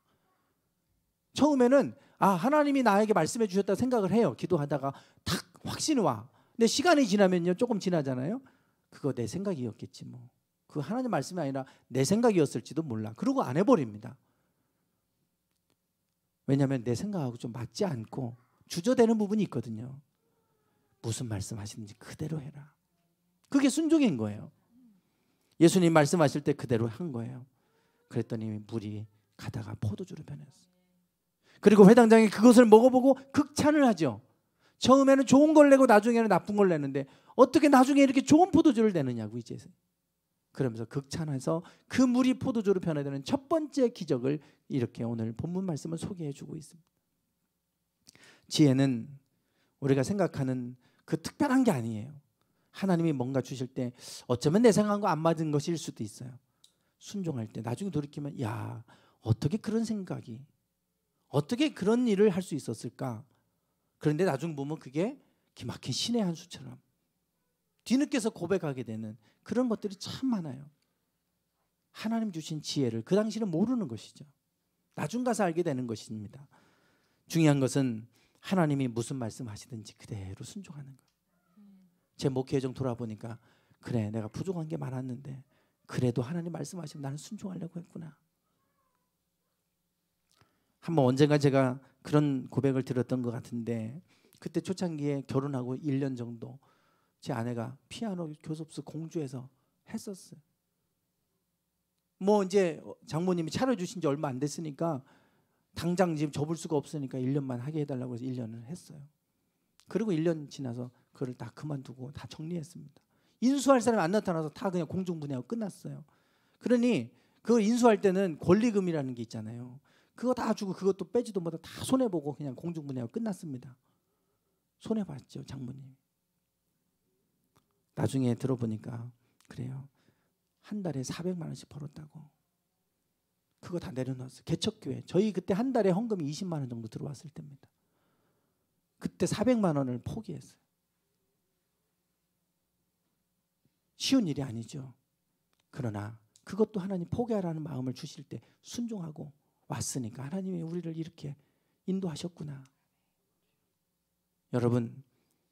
처음에는 아, 하나님이 나에게 말씀해 주셨다 생각을 해요. 기도하다가 탁 확신이 와. 근데 시간이 지나면요. 조금 지나잖아요. 그거 내 생각이었겠지 뭐. 그거 하나님 말씀이 아니라 내 생각이었을지도 몰라. 그러고 안 해버립니다. 왜냐하면 내 생각하고 좀 맞지 않고 주저되는 부분이 있거든요. 무슨 말씀하시는지 그대로 해라. 그게 순종인 거예요. 예수님 말씀하실 때 그대로 한 거예요. 그랬더니 물이 가다가 포도주로 변했어요. 그리고 회당장이 그것을 먹어보고 극찬을 하죠. 처음에는 좋은 걸 내고 나중에는 나쁜 걸 내는데 어떻게 나중에 이렇게 좋은 포도주를 내느냐고 이제. 그러면서 극찬해서 그 물이 포도주로 변화되는 첫 번째 기적을 이렇게 오늘 본문 말씀을 소개해 주고 있습니다. 지혜는 우리가 생각하는 그 특별한 게 아니에요. 하나님이 뭔가 주실 때 어쩌면 내 생각과 안 맞은 것일 수도 있어요. 순종할 때 나중에 돌이키면 야, 어떻게 그런 생각이 어떻게 그런 일을 할 수 있었을까? 그런데 나중 보면 그게 기막힌 신의 한 수처럼 뒤늦게서 고백하게 되는 그런 것들이 참 많아요. 하나님 주신 지혜를 그 당시는 모르는 것이죠. 나중 가서 알게 되는 것입니다. 중요한 것은 하나님이 무슨 말씀하시든지 그대로 순종하는 것. 제 목회정 돌아보니까 그래, 내가 부족한 게 많았는데 그래도 하나님 말씀하시면 나는 순종하려고 했구나. 한번 언젠가 제가 그런 고백을 들었던 것 같은데 그때 초창기에 결혼하고 1년 정도 제 아내가 피아노 교습소 공주에서 했었어요. 뭐 이제 장모님이 차려주신 지 얼마 안 됐으니까 당장 지금 접을 수가 없으니까 1년만 하게 해달라고 해서 1년을 했어요. 그리고 1년 지나서 그걸 다 그만두고 다 정리했습니다. 인수할 사람이 안 나타나서 다 그냥 공중분해하고 끝났어요. 그러니 그걸 인수할 때는 권리금이라는 게 있잖아요. 그거 다 주고 그것도 빼지도 못하고 다 손해보고 그냥 공중분해하고 끝났습니다. 손해봤죠, 장모님. 나중에 들어보니까 그래요. 한 달에 400만 원씩 벌었다고. 그거 다 내려놨어요. 개척교회. 저희 그때 한 달에 헌금이 20만 원 정도 들어왔을 때입니다. 그때 400만 원을 포기했어요. 쉬운 일이 아니죠. 그러나 그것도 하나님 포기하라는 마음을 주실 때 순종하고 왔으니까 하나님이 우리를 이렇게 인도하셨구나. 여러분,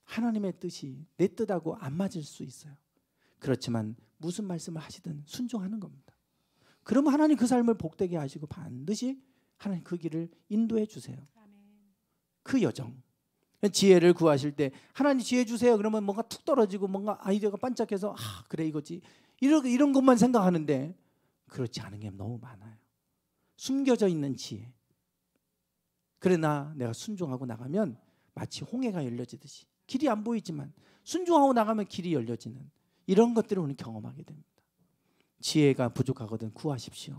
하나님의 뜻이 내 뜻하고 안 맞을 수 있어요. 그렇지만 무슨 말씀을 하시든 순종하는 겁니다. 그러면 하나님 그 삶을 복되게 하시고 반드시 하나님 그 길을 인도해 주세요. 그 여정, 지혜를 구하실 때 하나님 지혜 주세요 그러면 뭔가 툭 떨어지고 뭔가 아이디어가 반짝해서 그래 이거지 이런 것만 생각하는데 그렇지 않은 게 너무 많아요. 숨겨져 있는 지혜. 그러나 내가 순종하고 나가면 마치 홍해가 열려지듯이 길이 안 보이지만 순종하고 나가면 길이 열려지는 이런 것들을 우리는 경험하게 됩니다. 지혜가 부족하거든 구하십시오.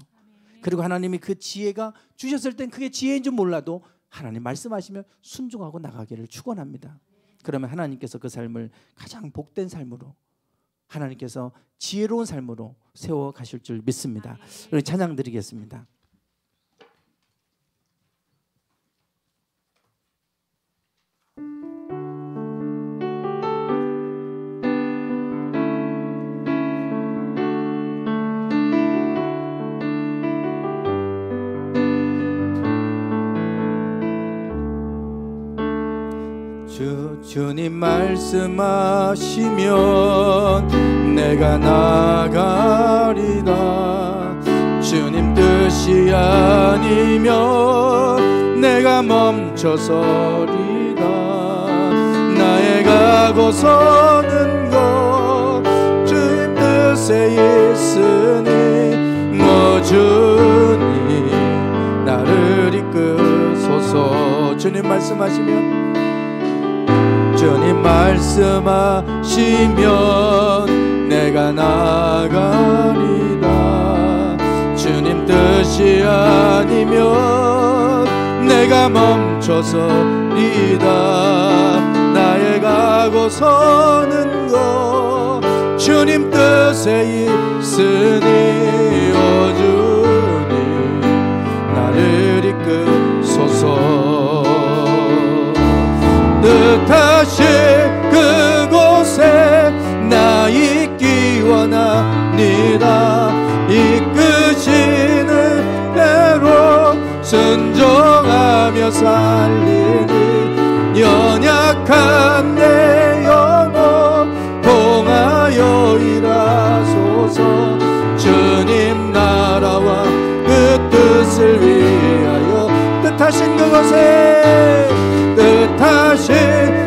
그리고 하나님이 그 지혜가 주셨을 땐 그게 지혜인 줄 몰라도 하나님 말씀하시면 순종하고 나가기를 축원합니다. 그러면 하나님께서 그 삶을 가장 복된 삶으로 하나님께서 지혜로운 삶으로 세워 가실 줄 믿습니다. 우리 찬양 드리겠습니다. 주님 말씀하시면 내가 나가리다. 주님 뜻이 아니면 내가 멈춰서리다. 나의 가고 서는 것 주님 뜻에 있으니 주님 나를 이끄소서. 주님 말씀하시면 주님 말씀하시면 내가 나가리다. 주님 뜻이 아니면 내가 멈춰서리다. 나의 가고 서는 것 주님 뜻에 있으니 주님 나를 이끄소서. 뜻하신 그곳에 나 있기 원합니다. 이끄시는 대로 순종하며 살리니 연약한 내 영혼 통하여 일하소서. 주님 나라와 그 뜻을 위하여 뜻하신 그곳에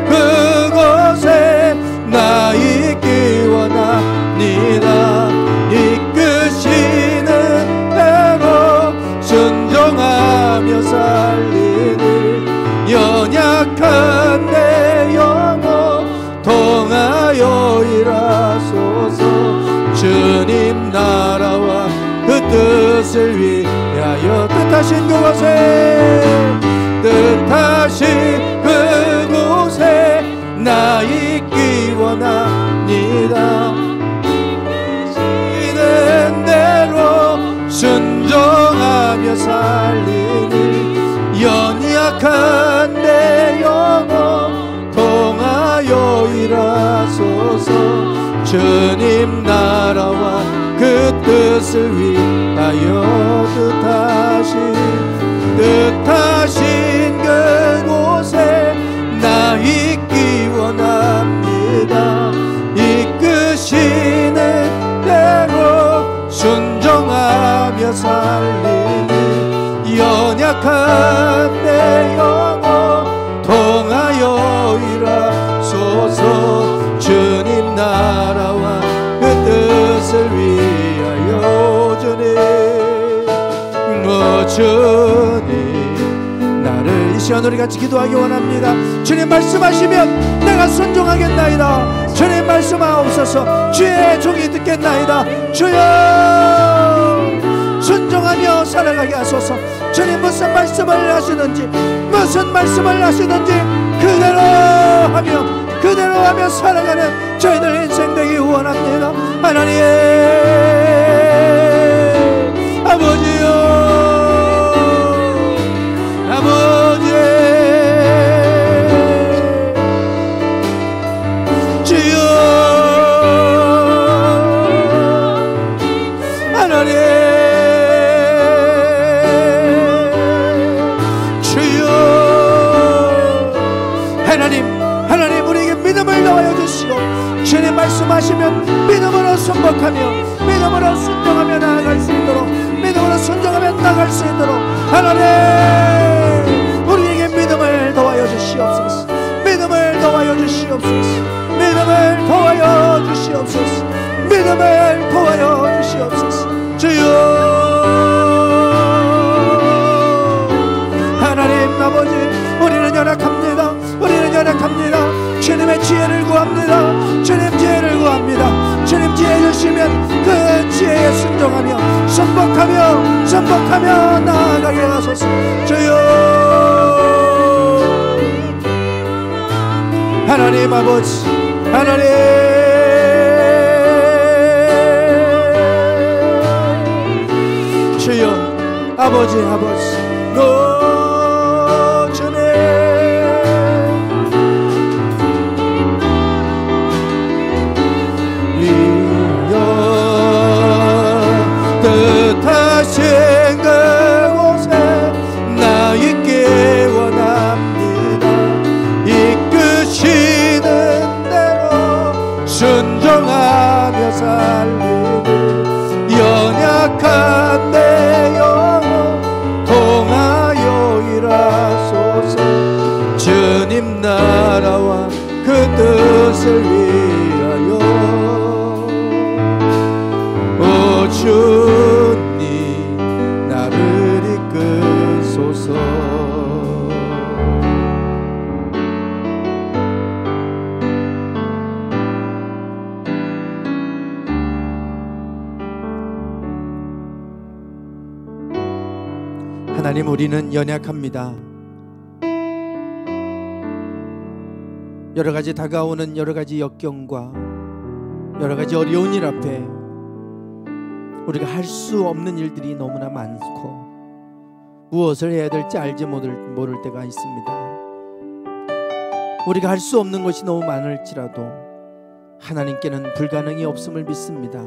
그곳에 나 있기 원합니다. 이끄시는 대로 순종하며 살리니 연약한 내 영혼 통하여 일하소서. 주님 나라와 그 뜻을 위하여 뜻하신 그곳에 나 있기 원합니다. 이는 대로 순종하며 살리니 연약한 내 영혼 통하여 일하소서. 주님 나라와 그 뜻을 위하여 뜻하신 그곳에 나 있기 원합니다. 이끄시는 대로 순종하며 살리니 연약한 내 영혼 통하여 일하소서. 주님 나라와 그 뜻을 위하여 주님 나를 이 시간 우리 같이 기도하기 원합니다. 주님 말씀하시면 내가 순종하겠나이다. 주님 말씀하옵소서. 주의 종이 듣겠나이다. 주여 순종하며 살아가게 하소서. 주님 무슨 말씀을 하시는지 그대로 하며 살아가는 저희들 인생 되기 원합니다. 하나님 아버지여 주여 말씀하시면 믿음으로 순복하며 믿음으로 순종하며 나아갈 수 있도록, 믿음으로 순종하며 나아갈 수 있도록 하나님 우리에게 믿음을 더하여 주시옵소서. 믿음을 더하여 주시옵소서. 믿음을 더하여 주시옵소서. 믿음을 더하여 주시옵소서. 주여 하나님 아버지, 우리는 연약합니다. 우리는 연약합니다. 주님의 지혜를 구합니다. 주님 지혜를 구합니다. 주님 지혜 주시면 그 지혜에 순종하며 순복하며 나아가게 하소서. 주여 하나님 아버지, 하나님 주여 아버지 주님 이여 뜻하신 그곳에 나 있기 원합니다. 이끄시는 대로 순종하며 살리는 연약한 내 영혼 통하여 일하소서. 주님 나라와 그 뜻을 위하여 오 주님 나를 이끄소서. 하나님 우리는 연약합니다. 여러가지 다가오는 여러가지 역경과 여러가지 어려운 일 앞에 우리가 할 수 없는 일들이 너무나 많고 무엇을 해야 될지 알지 모를 때가 있습니다. 우리가 할 수 없는 것이 너무 많을지라도 하나님께는 불가능이 없음을 믿습니다.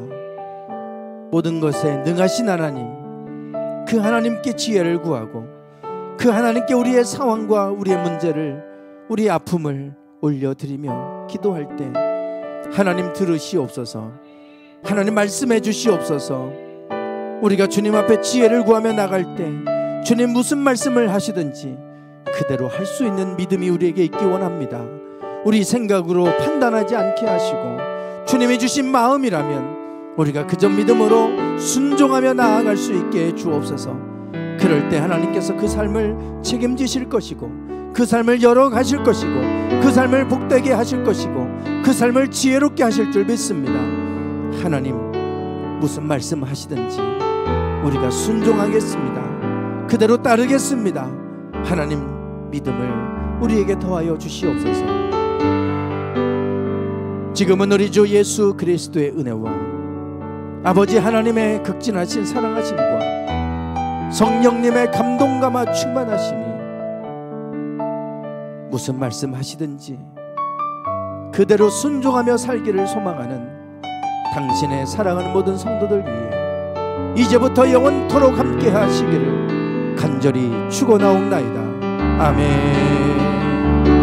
모든 것에 능하신 하나님, 그 하나님께 지혜를 구하고 그 하나님께 우리의 상황과 우리의 문제를, 우리의 아픔을 올려드리며 기도할 때 하나님 들으시옵소서. 하나님 말씀해 주시옵소서. 우리가 주님 앞에 지혜를 구하며 나갈 때 주님 무슨 말씀을 하시든지 그대로 할 수 있는 믿음이 우리에게 있기 원합니다. 우리 생각으로 판단하지 않게 하시고 주님이 주신 마음이라면 우리가 그저 믿음으로 순종하며 나아갈 수 있게 주옵소서. 그럴 때 하나님께서 그 삶을 책임지실 것이고 그 삶을 열어가실 것이고 그 삶을 복되게 하실 것이고 그 삶을 지혜롭게 하실 줄 믿습니다. 하나님 무슨 말씀 하시든지 우리가 순종하겠습니다. 그대로 따르겠습니다. 하나님 믿음을 우리에게 더하여 주시옵소서. 지금은 우리 주 예수 그리스도의 은혜와 아버지 하나님의 극진하신 사랑하심과 성령님의 감동감화 충만하심이 무슨 말씀 하시든지 그대로 순종하며 살기를 소망하는 당신의 사랑하는 모든 성도들 위해 이제부터 영원토록 함께 하시기를 간절히 축원하옵나이다. 아멘.